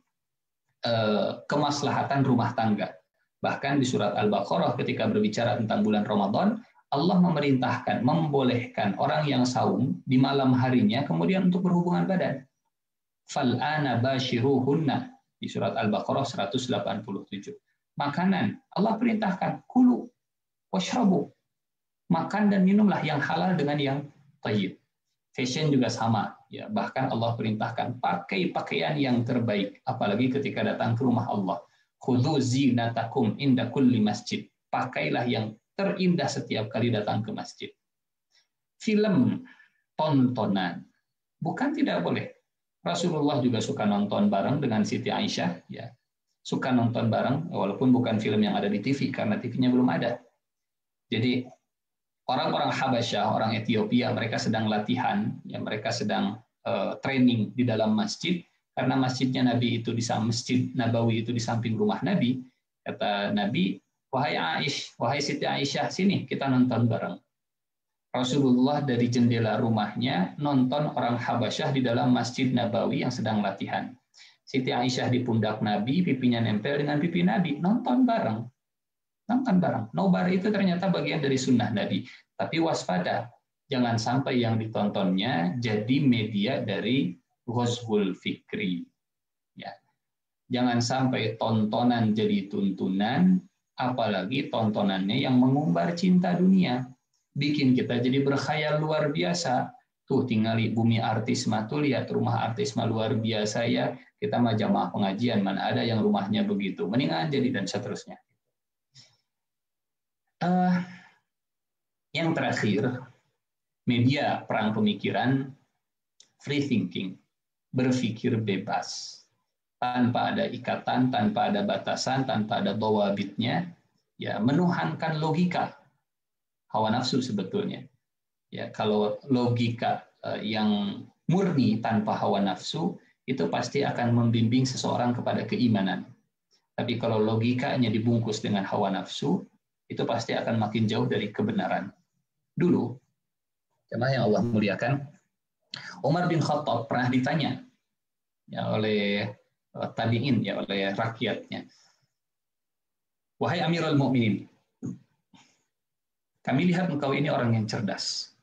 kemaslahatan rumah tangga. Bahkan di surat Al-Baqarah ketika berbicara tentang bulan Ramadan, Allah memerintahkan, membolehkan orang yang saum di malam harinya kemudian untuk berhubungan badan. Fal'ana bashiruhunna di surat Al-Baqarah 187. Makanan, Allah perintahkan kulu washrabu. Makan dan minumlah yang halal dengan yang thayyib. Fashion juga sama, ya. Bahkan Allah perintahkan pakai pakaian yang terbaik, apalagi ketika datang ke rumah Allah. Khudzu zinatakum inda kulli masjid. Pakailah yang terindah setiap kali datang ke masjid. Film, tontonan, bukan tidak boleh. Rasulullah juga suka nonton bareng dengan Siti Aisyah, ya. Suka nonton bareng, walaupun bukan film yang ada di TV karena TV-nya belum ada. Jadi orang-orang Habasyah, orang Ethiopia, mereka sedang latihan, ya, mereka sedang training di dalam masjid. Karena masjidnya Nabi itu Masjid Nabawi itu di samping rumah Nabi, kata Nabi, wahai Siti Aisyah, sini kita nonton bareng. Rasulullah dari jendela rumahnya nonton orang Habasyah di dalam Masjid Nabawi yang sedang latihan. Siti Aisyah di pundak Nabi, pipinya nempel dengan pipi Nabi, nonton bareng. Nobar itu ternyata bagian dari sunnah Nabi. Tapi waspada, jangan sampai yang ditontonnya jadi media dari ghazwul fikri. Ya. Jangan sampai tontonan jadi tuntunan, apalagi tontonannya yang mengumbar cinta dunia. Bikin kita jadi berkhayal luar biasa. Tuh tinggali bumi artis mah, tuh lihat rumah artis mah luar biasa ya. Kita mah jamaah pengajian, mana ada yang rumahnya begitu. Mendingan jadi dan seterusnya. Yang terakhir, media perang pemikiran, free thinking, berpikir bebas, tanpa ada ikatan, tanpa ada batasan, tanpa ada dawabitnya, ya menuhankan logika, hawa nafsu sebetulnya. Ya, kalau logika yang murni tanpa hawa nafsu, itu pasti akan membimbing seseorang kepada keimanan. Tapi kalau logikanya dibungkus dengan hawa nafsu, itu pasti akan makin jauh dari kebenaran. Dulu, jemaah yang Allah muliakan, Umar bin Khattab pernah ditanya ya, oleh tabi'in, ya, oleh rakyatnya, wahai Amirul Mukminin, kami lihat engkau ini orang yang cerdas,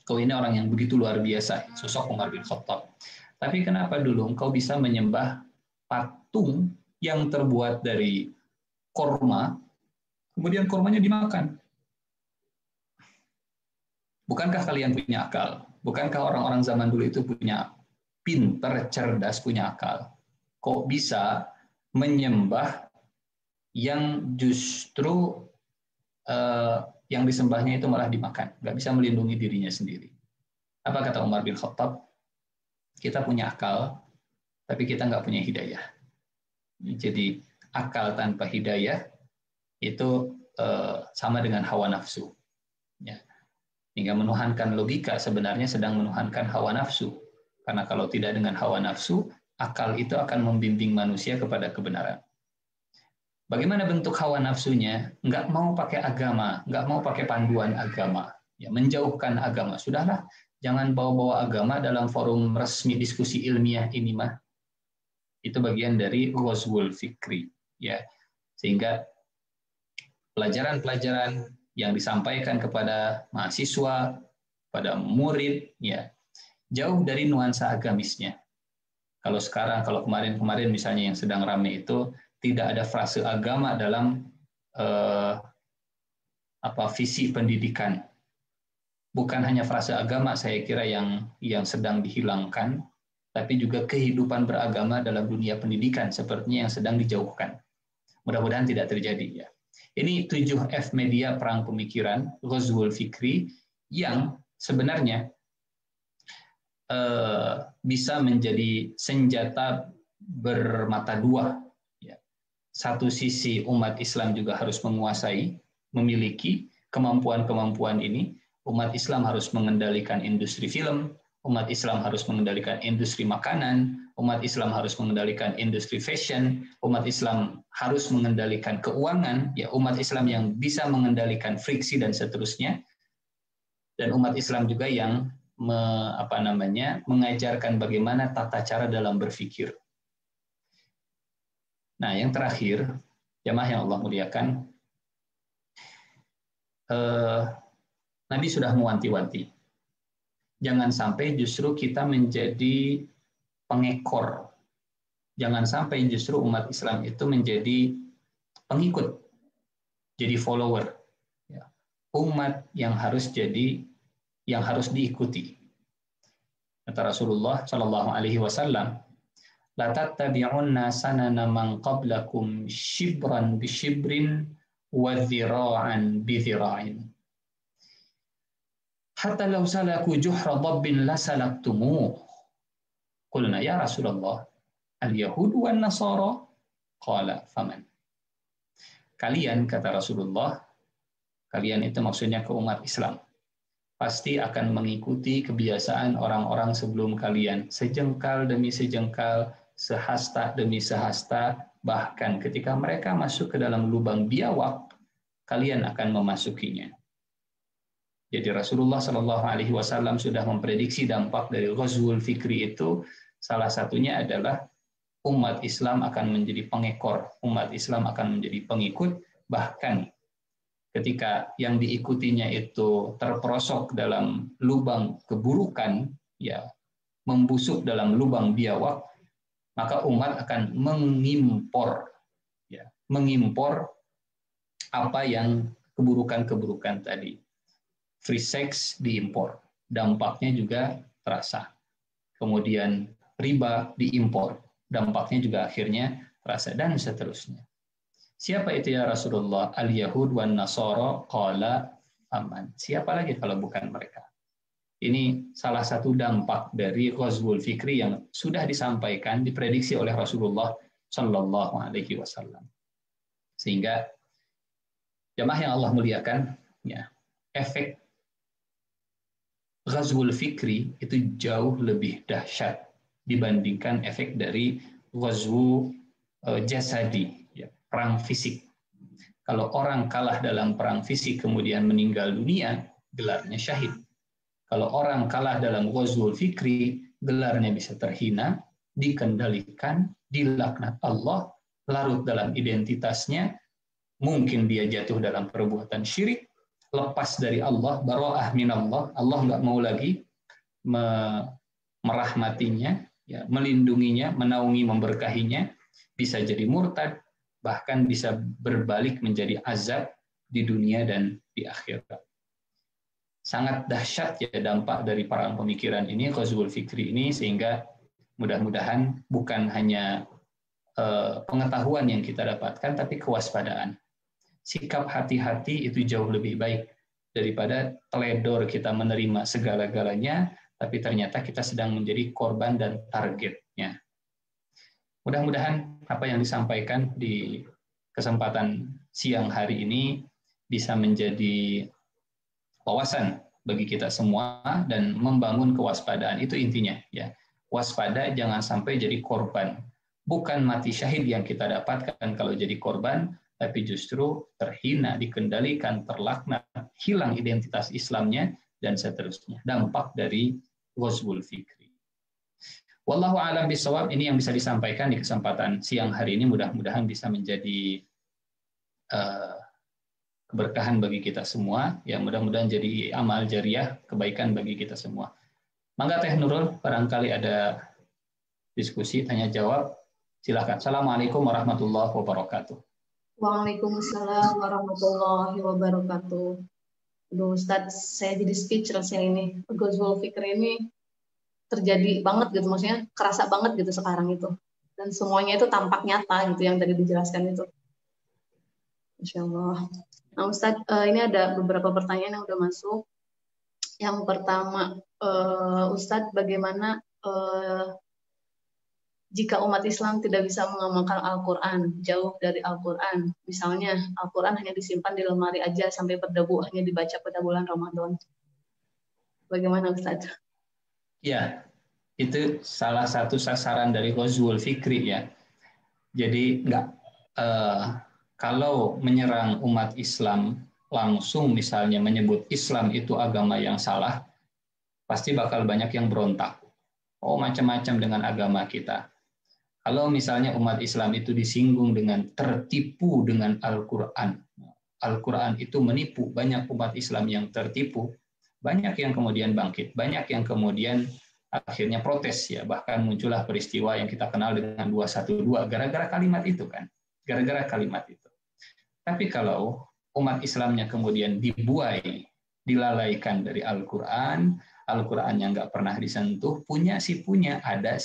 engkau ini orang yang begitu luar biasa, sosok Umar bin Khattab. Tapi kenapa dulu engkau bisa menyembah patung yang terbuat dari korma, kemudian kormanya dimakan? Bukankah kalian punya akal? Bukankah orang-orang zaman dulu itu punya pinter, cerdas, punya akal? Kok bisa menyembah yang justru yang disembahnya itu malah dimakan? Nggak bisa melindungi dirinya sendiri. Apa kata Umar bin Khattab? Kita punya akal, tapi kita nggak punya hidayah. Jadi akal tanpa hidayah itu sama dengan hawa nafsu. Ya. Hingga menuhankan logika sebenarnya sedang menuhankan hawa nafsu. Karena kalau tidak dengan hawa nafsu, akal itu akan membimbing manusia kepada kebenaran. Bagaimana bentuk hawa nafsunya? Nggak mau pakai agama, nggak mau pakai panduan agama. Ya, menjauhkan agama. Sudahlah, jangan bawa-bawa agama dalam forum resmi diskusi ilmiah ini mah. Itu bagian dari ghazwul fikri. Ya. Sehingga pelajaran-pelajaran yang disampaikan kepada mahasiswa, pada murid, ya jauh dari nuansa agamisnya. Kalau sekarang, kalau kemarin-kemarin misalnya yang sedang ramai itu tidak ada frase agama dalam visi pendidikan. Bukan hanya frase agama, saya kira yang sedang dihilangkan, tapi juga kehidupan beragama dalam dunia pendidikan sepertinya yang sedang dijauhkan. Mudah-mudahan tidak terjadi, ya. Ini 7F media perang pemikiran, ghazwul fikri, yang sebenarnya bisa menjadi senjata bermata dua. Satu sisi umat Islam juga harus menguasai, memiliki kemampuan-kemampuan ini. Umat Islam harus mengendalikan industri film, umat Islam harus mengendalikan industri makanan, umat Islam harus mengendalikan industri fashion, umat Islam harus mengendalikan keuangan, ya umat Islam yang bisa mengendalikan friksi dan seterusnya, dan umat Islam juga yang mengajarkan bagaimana tata cara dalam berpikir. Nah, yang terakhir, jamaah yang Allah muliakan, Nabi sudah mewanti-wanti. Jangan sampai justru kita menjadi pengekor. Jangan sampai justru umat Islam itu menjadi pengikut, jadi follower. Umat yang harus diikuti. Kata Rasulullah Shallallahu Alaihi Wasallam, la tattabi'unna sanana man qablakum shibran bi shibrin wa dhira'an bi dhira'in. Hatta law salaku juhra dhabbin la salaktumuh. Qulna ya Rasulullah, al-yahudu wan nasara? Qala faman. Kalian, kata Rasulullah, kalian itu maksudnya ke umat Islam, pasti akan mengikuti kebiasaan orang-orang sebelum kalian, sejengkal demi sejengkal, sehasta demi sehasta, bahkan ketika mereka masuk ke dalam lubang biawak, kalian akan memasukinya. Jadi Rasulullah Shallallahu Alaihi Wasallam sudah memprediksi dampak dari ghazwul fikri itu. Salah satunya adalah umat Islam akan menjadi pengekor, umat Islam akan menjadi pengikut, bahkan ketika yang diikutinya itu terperosok dalam lubang keburukan, ya, membusuk dalam lubang biawak, maka umat akan mengimpor apa yang keburukan-keburukan tadi. Free sex diimpor, dampaknya juga terasa. Kemudian riba diimpor, dampaknya juga akhirnya terasa, dan seterusnya. Siapa itu ya Rasulullah? Al-Yahud wan Nasara qala aman. Siapa lagi kalau bukan mereka? Ini salah satu dampak dari Ghazwul Fikri yang sudah disampaikan, diprediksi oleh Rasulullah Shallallahu Alaihi Wasallam. Sehingga jamaah yang Allah muliakan, ya, efek Ghazwul Fikri itu jauh lebih dahsyat dibandingkan efek dari Ghazwu jasadi, ya, perang fisik. Kalau orang kalah dalam perang fisik kemudian meninggal dunia, gelarnya syahid. Kalau orang kalah dalam Ghazwul Fikri, gelarnya bisa terhina, dikendalikan, dilaknat Allah, larut dalam identitasnya, mungkin dia jatuh dalam perbuatan syirik, lepas dari Allah, bara'ah minallah, Allah nggak mau lagi merahmatinya, ya, melindunginya, menaungi, memberkahinya, bisa jadi murtad, bahkan bisa berbalik menjadi azab di dunia dan di akhirat. Sangat dahsyat ya dampak dari perang pemikiran ini, Ghazwul Fikri ini, sehingga mudah-mudahan bukan hanya pengetahuan yang kita dapatkan, tapi kewaspadaan. Sikap hati-hati itu jauh lebih baik daripada teledor kita menerima segala-galanya, tapi ternyata kita sedang menjadi korban dan targetnya. Mudah-mudahan apa yang disampaikan di kesempatan siang hari ini bisa menjadi wawasan bagi kita semua dan membangun kewaspadaan. Itu intinya, ya. Waspada, jangan sampai jadi korban. Bukan mati syahid yang kita dapatkan kalau jadi korban, tapi justru terhina, dikendalikan, terlaknat, hilang identitas Islamnya, dan seterusnya. Dampak dari Ghazwul Fikri. Wallahu a'lam bishawab. Ini yang bisa disampaikan di kesempatan siang hari ini. Mudah-mudahan bisa menjadi keberkahan bagi kita semua. Ya, mudah-mudahan jadi amal jariah, kebaikan bagi kita semua. Mangga Teh Nurul, barangkali ada diskusi, tanya jawab. Silakan. Assalamualaikum warahmatullahi wabarakatuh. Waalaikumsalam warahmatullahi wabarakatuh. Aduh, Ustadz, saya jadi speechless ya ini. Ghazwul Fikri ini terjadi banget gitu, maksudnya kerasa banget gitu sekarang itu. Dan semuanya itu tampak nyata gitu yang tadi dijelaskan itu. Insya Allah. Nah Ustadz, ini ada beberapa pertanyaan yang udah masuk. Yang pertama, Ustadz, bagaimana jika umat Islam tidak bisa mengamalkan Al-Quran, jauh dari Al-Quran? Misalnya, Al-Quran hanya disimpan di lemari aja sampai berdebu, hanya dibaca pada bulan Ramadan. Bagaimana Ustadz? Ya, itu salah satu sasaran dari Ghazwul Fikri, ya. Jadi kalau menyerang umat Islam langsung, misalnya menyebut Islam itu agama yang salah, pasti bakal banyak yang berontak. Oh, macam-macam dengan agama kita. Kalau misalnya umat Islam itu disinggung dengan tertipu dengan Al-Quran, Al-Quran itu menipu, banyak umat Islam yang tertipu, banyak yang kemudian bangkit, banyak yang kemudian akhirnya protes, ya, bahkan muncullah peristiwa yang kita kenal dengan 212 gara-gara kalimat itu, kan, gara-gara kalimat itu. Tapi kalau umat Islamnya kemudian dibuai, dilalaikan dari Al-Quran, Al-Quran yang nggak pernah disentuh, punya ada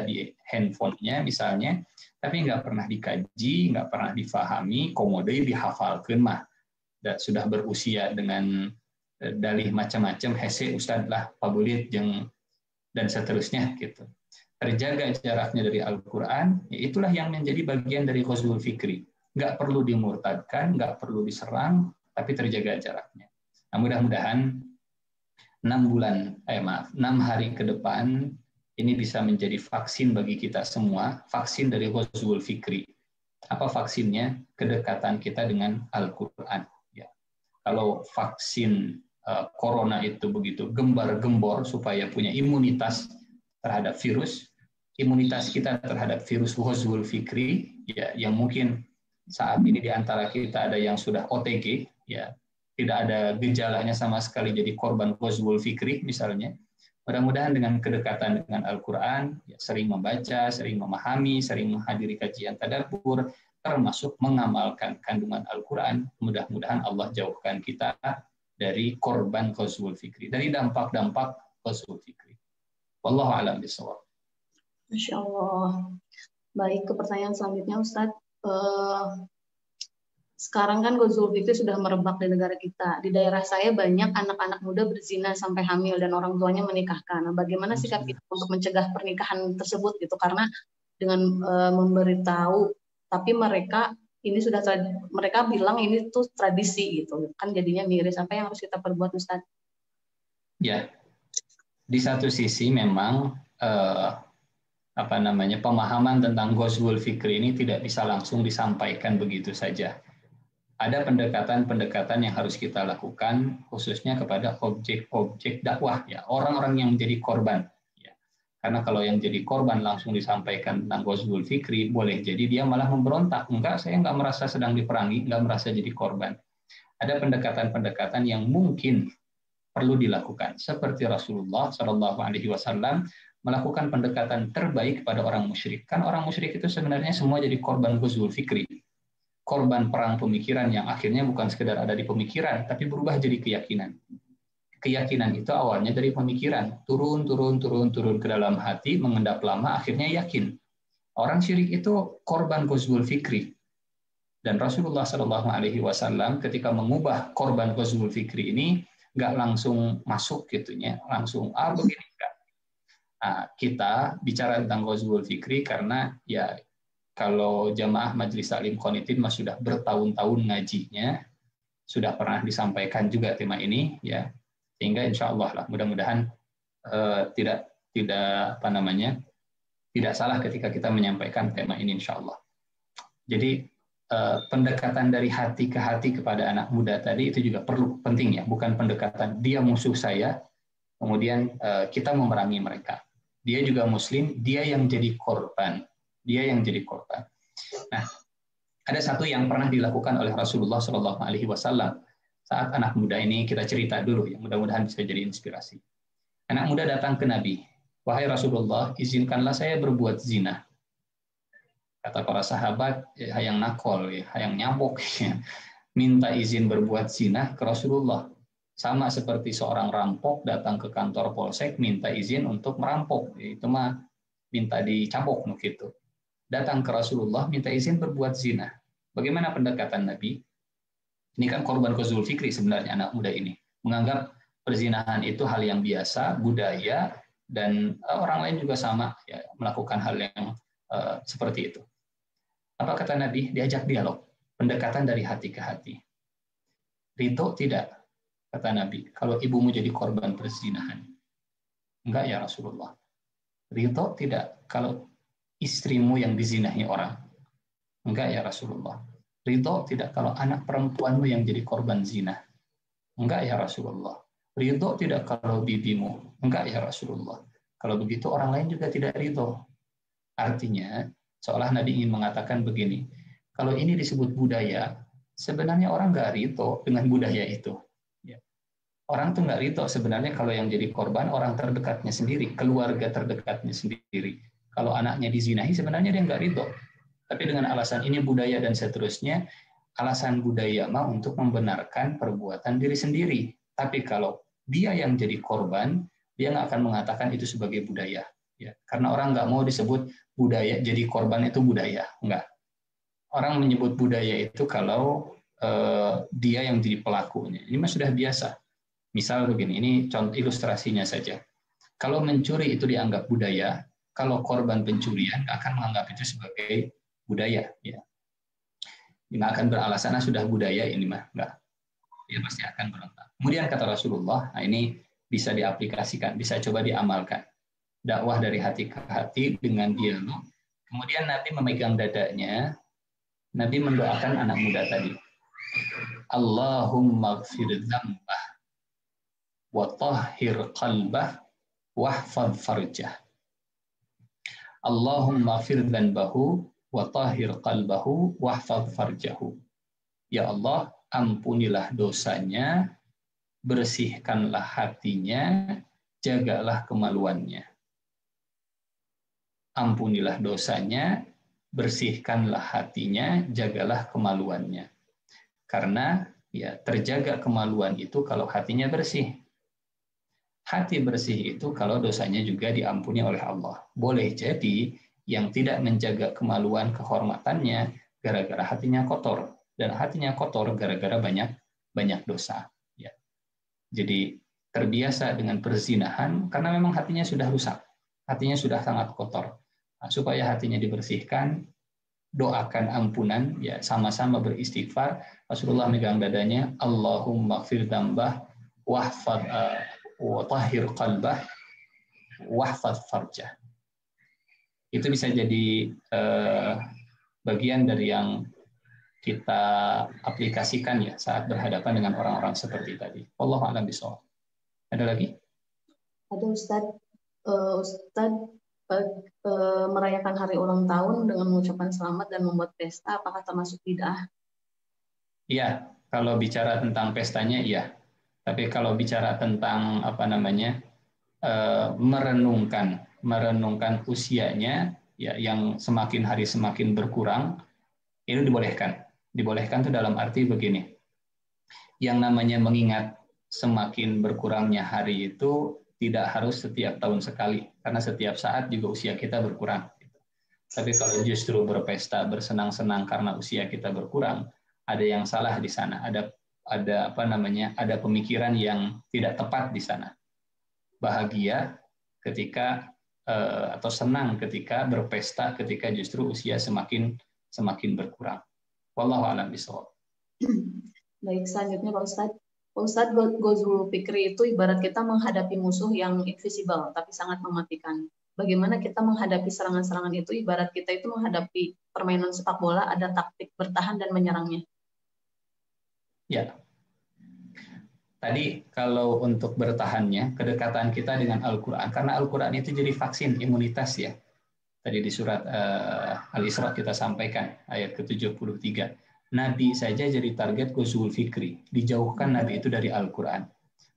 di handphonenya misalnya, tapi nggak pernah dikaji, nggak pernah difahami, komodai dihafalkan mah, sudah berusia dengan dalih macam-macam, hese ustad lah, pabulit, dan seterusnya gitu. Terjaga jaraknya dari Al-Quran, ya itulah yang menjadi bagian dari Ghazwul Fikri. Nggak perlu dimurtadkan, nggak perlu diserang, tapi terjaga jaraknya. Nah, mudah-mudahan 6 hari ke depan ini bisa menjadi vaksin bagi kita semua, vaksin dari Ghazwul Fikri. Apa vaksinnya? Kedekatan kita dengan Al-Quran. Ya. Kalau vaksin corona itu begitu gembar-gembor supaya punya imunitas terhadap virus, imunitas kita terhadap virus Ghazwul Fikri, ya, yang mungkin saat ini di antara kita ada yang sudah OTG, ya tidak ada gejalanya sama sekali jadi korban ghazwul fikri misalnya, mudah-mudahan dengan kedekatan dengan Al-Quran, ya, sering membaca, sering memahami, sering menghadiri kajian tadabbur, termasuk mengamalkan kandungan Al-Quran, mudah-mudahan Allah jauhkan kita dari korban ghazwul fikri, dari dampak-dampak ghazwul fikri. Wallahu a'lam bishawab. Masya Allah. Baik, ke pertanyaan selanjutnya Ustadz. Sekarang kan ghazwul fikri sudah merebak di negara kita. Di daerah saya banyak anak-anak muda berzina sampai hamil dan orang tuanya menikahkan. Nah, bagaimana sikap kita untuk mencegah pernikahan tersebut gitu? Karena dengan memberitahu, tapi mereka ini sudah mereka bilang ini tuh tradisi gitu. Kan jadinya miris. Apa yang harus kita perbuat, Ustadz? Ya, di satu sisi memang pemahaman tentang ghazwul fikri ini tidak bisa langsung disampaikan begitu saja. Ada pendekatan-pendekatan yang harus kita lakukan khususnya kepada objek-objek dakwah, ya, orang-orang yang menjadi korban, ya. Karena kalau yang jadi korban langsung disampaikan tentang ghazwul fikri, boleh jadi dia malah memberontak, enggak, saya enggak merasa sedang diperangi, enggak merasa jadi korban. Ada pendekatan-pendekatan yang mungkin perlu dilakukan, seperti Rasulullah Shallallahu Alaihi Wasallam melakukan pendekatan terbaik kepada orang musyrik. Kan orang musyrik itu sebenarnya semua jadi korban ghazwul fikri, korban perang pemikiran yang akhirnya bukan sekedar ada di pemikiran, tapi berubah jadi keyakinan. Keyakinan itu awalnya dari pemikiran, turun ke dalam hati, mengendap lama, akhirnya yakin. Orang syirik itu korban ghazwul fikri. Dan Rasulullah Shallallahu Alaihi Wasallam ketika mengubah korban ghazwul fikri ini, nggak langsung masuk gitunya, langsung begini enggak. Nah, kita bicara tentang ghazwul fikri karena ya kalau jamaah Majelis Taklim Qanitin mas sudah bertahun-tahun ngajinya, sudah pernah disampaikan juga tema ini, ya, sehingga insya Allah lah mudah-mudahan tidak salah ketika kita menyampaikan tema ini insya Allah. Jadi pendekatan dari hati ke hati kepada anak muda tadi itu juga penting, ya, bukan pendekatan dia musuh saya kemudian kita memerangi mereka. Dia juga muslim, dia yang jadi korban. Nah, ada satu yang pernah dilakukan oleh Rasulullah Shallallahu Alaihi Wasallam saat anak muda ini, kita cerita dulu, ya, mudah-mudahan bisa jadi inspirasi. Anak muda datang ke Nabi, wahai Rasulullah, izinkanlah saya berbuat zina. Kata para sahabat, hayang nakol, hayang nyabok, ya, minta izin berbuat zina ke Rasulullah. Sama seperti seorang rampok datang ke kantor polsek minta izin untuk merampok, itu mah minta dicambok gitu. Datang ke Rasulullah minta izin berbuat zina. Bagaimana pendekatan Nabi? Ini kan korban ghazwul fikri sebenarnya anak muda ini, menganggap perzinahan itu hal yang biasa, budaya, dan orang lain juga sama, ya, melakukan hal yang seperti itu. Apa kata Nabi? Diajak dialog, pendekatan dari hati ke hati. Ridho tidak? Kata Nabi, kalau ibumu jadi korban perzinahan. Enggak ya Rasulullah. Ridho tidak kalau istrimu yang dizinahi orang. Enggak ya Rasulullah. Ridho tidak kalau anak perempuanmu yang jadi korban zina. Enggak ya Rasulullah. Ridho tidak kalau bibimu. Enggak ya Rasulullah. Kalau begitu orang lain juga tidak ridho. Artinya, seolah Nabi ingin mengatakan begini, kalau ini disebut budaya, sebenarnya orang enggak ridho dengan budaya itu. Orang tuh nggak ridho sebenarnya kalau yang jadi korban orang terdekatnya sendiri, keluarga terdekatnya sendiri. Kalau anaknya dizinahi sebenarnya dia nggak ridho. Tapi dengan alasan ini budaya dan seterusnya, alasan budaya mah untuk membenarkan perbuatan diri sendiri. Tapi kalau dia yang jadi korban, dia nggak akan mengatakan itu sebagai budaya. Ya, karena orang nggak mau disebut budaya, jadi korban itu budaya. Nggak. Orang menyebut budaya itu kalau dia yang jadi pelakunya. Ini mah sudah biasa. Misal begini, ini contoh ilustrasinya saja. Kalau mencuri itu dianggap budaya, kalau korban pencurian akan menganggap itu sebagai budaya. Ya. Nggak akan beralasan, sudah budaya ini mah. Nggak. Dia pasti akan berontak. Kemudian kata Rasulullah, nah ini bisa diaplikasikan, bisa coba diamalkan. Dakwah dari hati ke hati dengan dialog. Kemudian Nabi memegang dadanya, Nabi mendoakan anak muda tadi. Allahumma gfir dzambah wa tahhir qalbah wahfadz farjah. Allahumma fir dzanbahu wa tahhir qalbahu wahfadz farjahu. Ya Allah, ampunilah dosanya, bersihkanlah hatinya, jagalah kemaluannya. Ampunilah dosanya, bersihkanlah hatinya, jagalah kemaluannya. Karena ya terjaga kemaluan itu kalau hatinya bersih. Hati bersih itu kalau dosanya juga diampuni oleh Allah. Boleh jadi yang tidak menjaga kemaluan kehormatannya gara-gara hatinya kotor, dan hatinya kotor gara-gara banyak dosa. Ya. Jadi terbiasa dengan perzinahan karena memang hatinya sudah rusak, hatinya sudah sangat kotor. Nah, supaya hatinya dibersihkan, doakan ampunan, ya sama-sama beristighfar. Rasulullah megang dadanya, Allahumma gfir dzambah wahfad wa tahhir qalbah wahfad farjah. Itu bisa jadi bagian dari yang kita aplikasikan ya saat berhadapan dengan orang-orang seperti tadi. Wallahu a'lam bishawab. Ada lagi? Ada Ustadz. Ustadz merayakan hari ulang tahun dengan mengucapkan selamat dan membuat pesta, apakah termasuk bid'ah? Iya, kalau bicara tentang pestanya iya. Tapi kalau bicara tentang merenungkan usianya ya yang semakin hari semakin berkurang, itu dibolehkan. Dibolehkan itu dalam arti begini. Yang namanya mengingat semakin berkurangnya hari itu tidak harus setiap tahun sekali, karena setiap saat juga usia kita berkurang. Tapi kalau justru berpesta, bersenang-senang karena usia kita berkurang, ada yang salah di sana. Ada pemikiran yang tidak tepat di sana. Bahagia ketika atau senang ketika berpesta ketika justru usia semakin berkurang. Wallahu a'lam bishawab. Baik, selanjutnya Pak Ustadz. Pak Ustadz, Ghazwul Fikri itu ibarat kita menghadapi musuh yang invisible tapi sangat mematikan. Bagaimana kita menghadapi serangan-serangan itu? Ibarat kita itu menghadapi permainan sepak bola, ada taktik bertahan dan menyerangnya. Ya. Tadi kalau untuk bertahannya, kedekatan kita dengan Al-Quran. Karena Al-Quran itu jadi vaksin imunitas ya. Tadi di surat Al-Isra kita sampaikan, ayat ke-73. Nabi saja jadi target Ghazwul Fikri. Dijauhkan Nabi itu dari Al-Quran.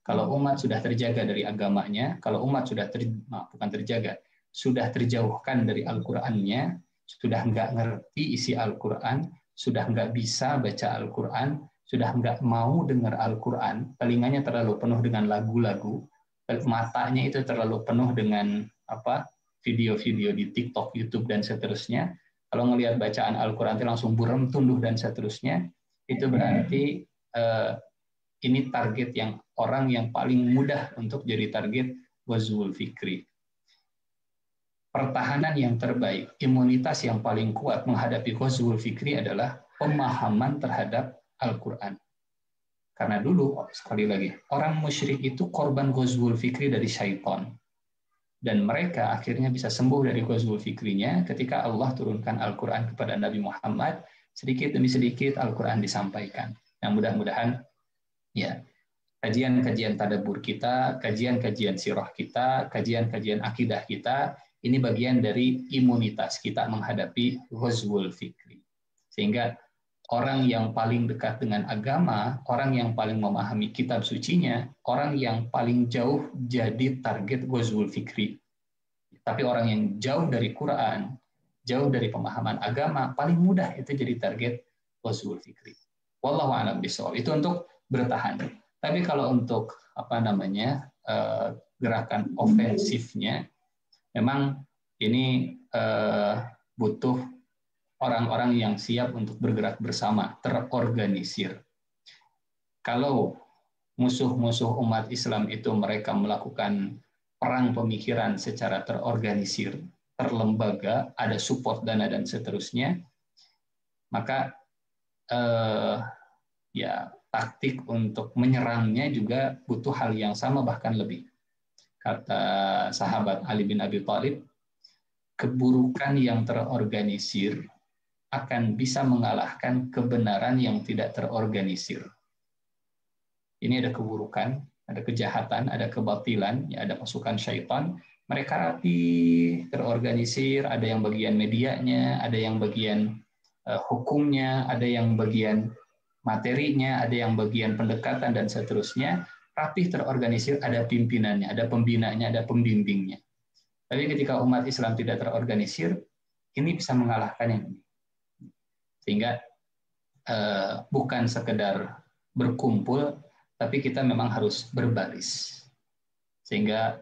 Kalau umat sudah terjaga dari agamanya, kalau umat sudah sudah terjauhkan dari Al-Qurannya, sudah nggak ngerti isi Al-Quran, sudah nggak bisa baca Al-Quran, sudah nggak mau dengar Al-Quran, telinganya terlalu penuh dengan lagu-lagu, matanya itu terlalu penuh dengan video-video di TikTok, YouTube, dan seterusnya. Kalau ngelihat bacaan Al-Quran itu langsung buram, tunduh, dan seterusnya, itu berarti ini target yang orang yang paling mudah untuk jadi target Ghazwul Fikri. Pertahanan yang terbaik, imunitas yang paling kuat menghadapi Ghazwul Fikri adalah pemahaman terhadap Al-Quran. Karena dulu, sekali lagi, orang musyrik itu korban Ghazwul Fikri dari syaitan. Dan mereka akhirnya bisa sembuh dari Ghazwul Fikrinya ketika Allah turunkan Al-Quran kepada Nabi Muhammad, sedikit demi sedikit Al-Quran disampaikan. Yang mudah-mudahan ya kajian-kajian tadabbur kita, kajian-kajian sirah kita, kajian-kajian akidah kita, ini bagian dari imunitas kita menghadapi Ghazwul Fikri. Sehingga orang yang paling dekat dengan agama, orang yang paling memahami kitab sucinya, orang yang paling jauh jadi target Ghazwul Fikri. Tapi orang yang jauh dari Quran, jauh dari pemahaman agama, paling mudah itu jadi target Ghazwul Fikri. Wallahu a'lam bishawab. Itu untuk bertahan. Tapi kalau untuk gerakan ofensifnya, memang ini butuh orang-orang yang siap untuk bergerak bersama, terorganisir. Kalau musuh-musuh umat Islam itu mereka melakukan perang pemikiran secara terorganisir, terlembaga, ada support dana dan seterusnya, maka taktik untuk menyerangnya juga butuh hal yang sama bahkan lebih. Kata sahabat Ali bin Abi Thalib, keburukan yang terorganisir akan bisa mengalahkan kebenaran yang tidak terorganisir. Ini ada keburukan, ada kejahatan, ada kebatilan, ya ada pasukan syaitan. Mereka rapi, terorganisir, ada yang bagian medianya, ada yang bagian hukumnya, ada yang bagian materinya, ada yang bagian pendekatan dan seterusnya, rapih terorganisir, ada pimpinannya, ada pembinanya, ada pembimbingnya. Tapi ketika umat Islam tidak terorganisir, ini bisa mengalahkan yang ini. Sehingga bukan sekedar berkumpul, tapi kita memang harus berbaris. Sehingga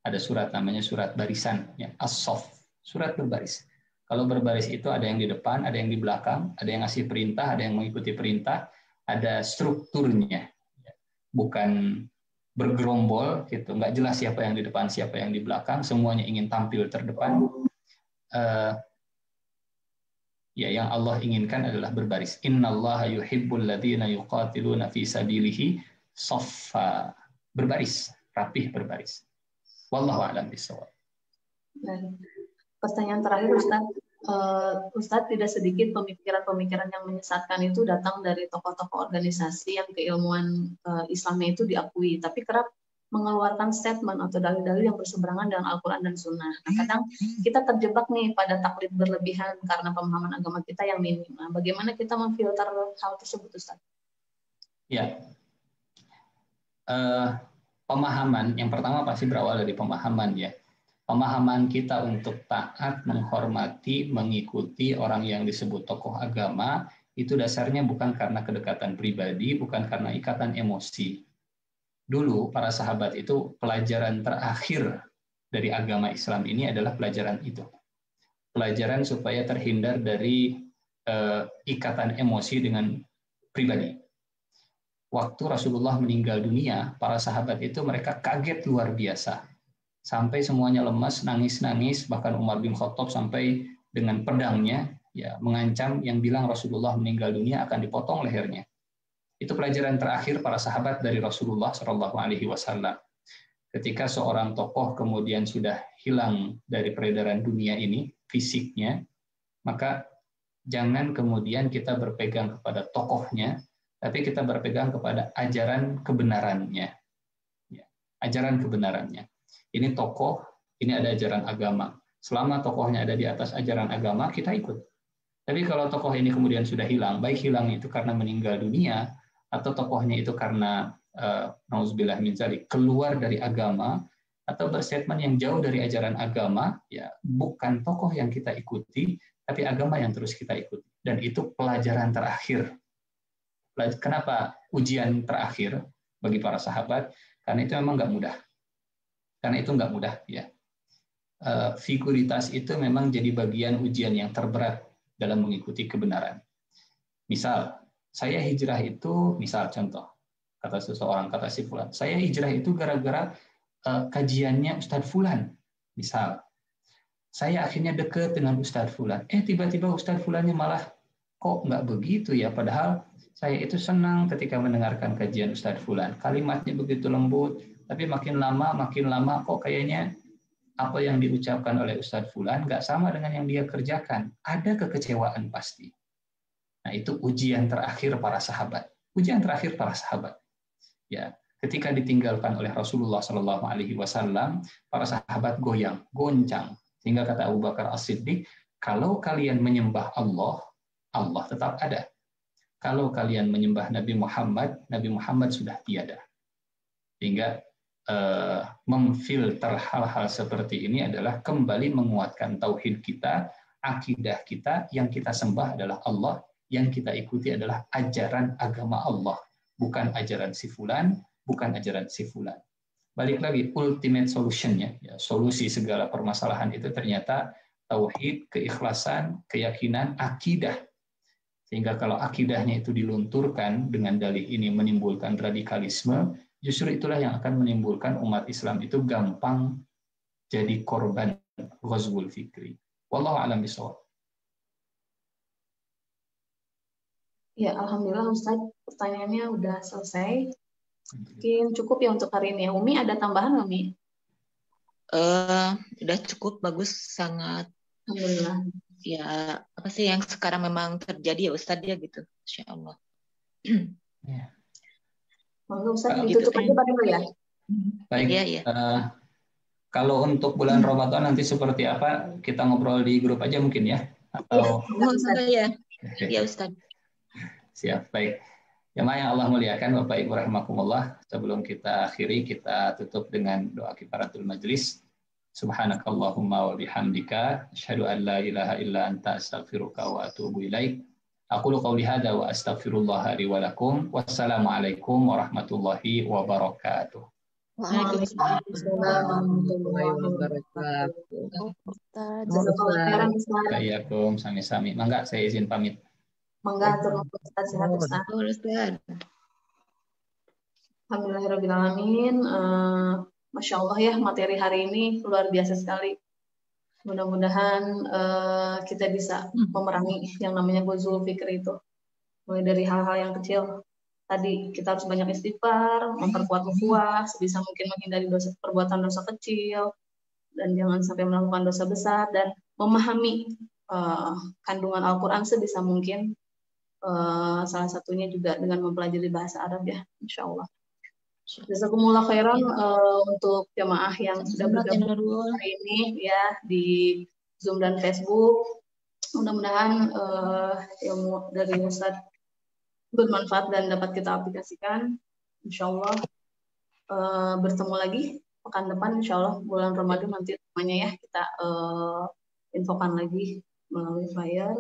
ada surat namanya surat barisan, ya, as-sof, surat berbaris. Kalau berbaris itu ada yang di depan, ada yang di belakang, ada yang ngasih perintah, ada yang mengikuti perintah, ada strukturnya. Bukan bergerombol gitu, nggak jelas siapa yang di depan, siapa yang di belakang, semuanya ingin tampil terdepan. Ya, yang Allah inginkan adalah berbaris. Innallaha yuhibbul ladzina yuqatiluna fi sabilihi shaffa. Berbaris, rapih berbaris. Wallahu a'lam bishawab. Pertanyaan terakhir, Ustadz. Ustadz, tidak sedikit pemikiran-pemikiran yang menyesatkan itu datang dari tokoh-tokoh organisasi yang keilmuan Islamnya itu diakui, tapi kerap mengeluarkan statement atau dalil-dalil yang berseberangan dengan Al-Quran dan Sunnah. Nah, kadang kita terjebak nih pada taklid berlebihan karena pemahaman agama kita yang minim. Nah, bagaimana kita memfilter hal tersebut, Ustaz? Ya, pemahaman yang pertama pasti berawal dari pemahaman, ya. Pemahaman kita untuk taat, menghormati, mengikuti orang yang disebut tokoh agama itu dasarnya bukan karena kedekatan pribadi, bukan karena ikatan emosi. Dulu para sahabat itu pelajaran terakhir dari agama Islam ini adalah pelajaran itu. Pelajaran supaya terhindar dari ikatan emosi dengan pribadi. Waktu Rasulullah meninggal dunia, para sahabat itu mereka kaget luar biasa. Sampai semuanya lemas, nangis-nangis, bahkan Umar bin Khattab sampai dengan pedangnya ya mengancam yang bilang Rasulullah meninggal dunia akan dipotong lehernya. Itu pelajaran terakhir para sahabat dari Rasulullah Shallallahu Alaihi Wasallam. Ketika seorang tokoh kemudian sudah hilang dari peredaran dunia ini, fisiknya, maka jangan kemudian kita berpegang kepada tokohnya, tapi kita berpegang kepada ajaran kebenarannya. Ya, ajaran kebenarannya. Ini tokoh, ini ada ajaran agama. Selama tokohnya ada di atas ajaran agama, kita ikut. Tapi kalau tokoh ini kemudian sudah hilang, baik hilang itu karena meninggal dunia, atau tokohnya itu karena nauzubillah min dzalik keluar dari agama atau berstatement yang jauh dari ajaran agama, ya bukan tokoh yang kita ikuti, tapi agama yang terus kita ikuti. Dan itu pelajaran terakhir. Kenapa ujian terakhir bagi para sahabat? Karena itu memang nggak mudah. Karena itu nggak mudah, ya. Figuritas itu memang jadi bagian ujian yang terberat dalam mengikuti kebenaran. Misal, saya hijrah itu, misal contoh, kata seseorang, kata si Fulan, saya hijrah itu gara-gara kajiannya Ustadz Fulan. Misal, saya akhirnya deket dengan Ustadz Fulan. Tiba-tiba Ustadz Fulannya malah, kok nggak begitu ya, padahal saya itu senang ketika mendengarkan kajian Ustadz Fulan. Kalimatnya begitu lembut, tapi makin lama kok kayaknya apa yang diucapkan oleh Ustadz Fulan nggak sama dengan yang dia kerjakan. Ada kekecewaan pasti. Nah, itu ujian terakhir para sahabat. Ujian terakhir para sahabat. Ya, ketika ditinggalkan oleh Rasulullah Shallallahu Alaihi Wasallam, para sahabat goyang, goncang. Sehingga kata Abu Bakar As-Siddiq, kalau kalian menyembah Allah, Allah tetap ada. Kalau kalian menyembah Nabi Muhammad sudah tiada. Sehingga memfilter hal-hal seperti ini adalah kembali menguatkan tauhid kita, akidah kita, yang kita sembah adalah Allah, yang kita ikuti adalah ajaran agama Allah, bukan ajaran si fulan, bukan ajaran si fulan. Balik lagi, ultimate solution-nya, ya, solusi segala permasalahan itu ternyata tauhid, keikhlasan, keyakinan, akidah. Sehingga kalau akidahnya itu dilunturkan dengan dalih ini menimbulkan radikalisme, justru itulah yang akan menimbulkan umat Islam itu gampang jadi korban ghazwul fikri. Wallahu a'lam bishawab. Ya, alhamdulillah Ustaz, pertanyaannya udah selesai. Mungkin cukup ya untuk hari ini. Umi ada tambahan nggak, Umi? Udah cukup, bagus, sangat. Alhamdulillah. Ya, apa sih yang sekarang memang terjadi ya Ustaz ya gitu. Insya Allah. Ya. Monggo Ustaz, ditutup aja Pak dulu ya. Baik. Ya. Kalau untuk bulan Ramadan nanti seperti apa, kita ngobrol di grup aja mungkin ya. Atau ya. Ya Ustaz. Siap, baik. Jemaah yang Allah muliakan, Bapak Ibu rahimakumullah, sebelum kita akhiri, kita tutup dengan doa kifaratul majlis. Subhanakallahumma wa bihamdika, asyhadu an la ilaha illa anta astaghfiruka wa atubu ilaik. Aqulu qawli hadza wa astaghfirullah li wa lakum. Wassalamualaikum warahmatullahi wabarakatuh. Waalaikumsalam. warahmatullahi wabarakatuh. Jazakallahu khairan, Ustaz. Assalamualaikum, sami-sami. Mangga saya izin pamit. Mangga atur nuhun, Ustaz, sehat Ustaz. Ustaz. Alhamdulillahirrahmanirrahim. Masya Allah ya, materi hari ini luar biasa sekali. Mudah-mudahan kita bisa memerangi yang namanya ghazwul fikr itu. Mulai dari hal-hal yang kecil. Tadi kita harus banyak istighfar, memperkuat ukhuwah, sebisa mungkin menghindari perbuatan dosa kecil, dan jangan sampai melakukan dosa besar, dan memahami kandungan Al-Quran sebisa mungkin. Salah satunya juga dengan mempelajari bahasa Arab ya, insya Allah. Jazakumullah khairan untuk jamaah yang sudah bergabung hari ini ya di Zoom dan Facebook. Mudah-mudahan ilmu dari Ustaz bermanfaat dan dapat kita aplikasikan. Insya Allah bertemu lagi pekan depan, insya Allah bulan Ramadan nanti namanya ya kita infokan lagi melalui flyer.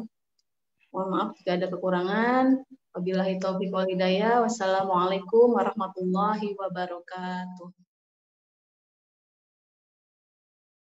Mohon maaf jika ada kekurangan. Wabillahi taufiq wal hidayah. Wassalamualaikum warahmatullahi wabarakatuh.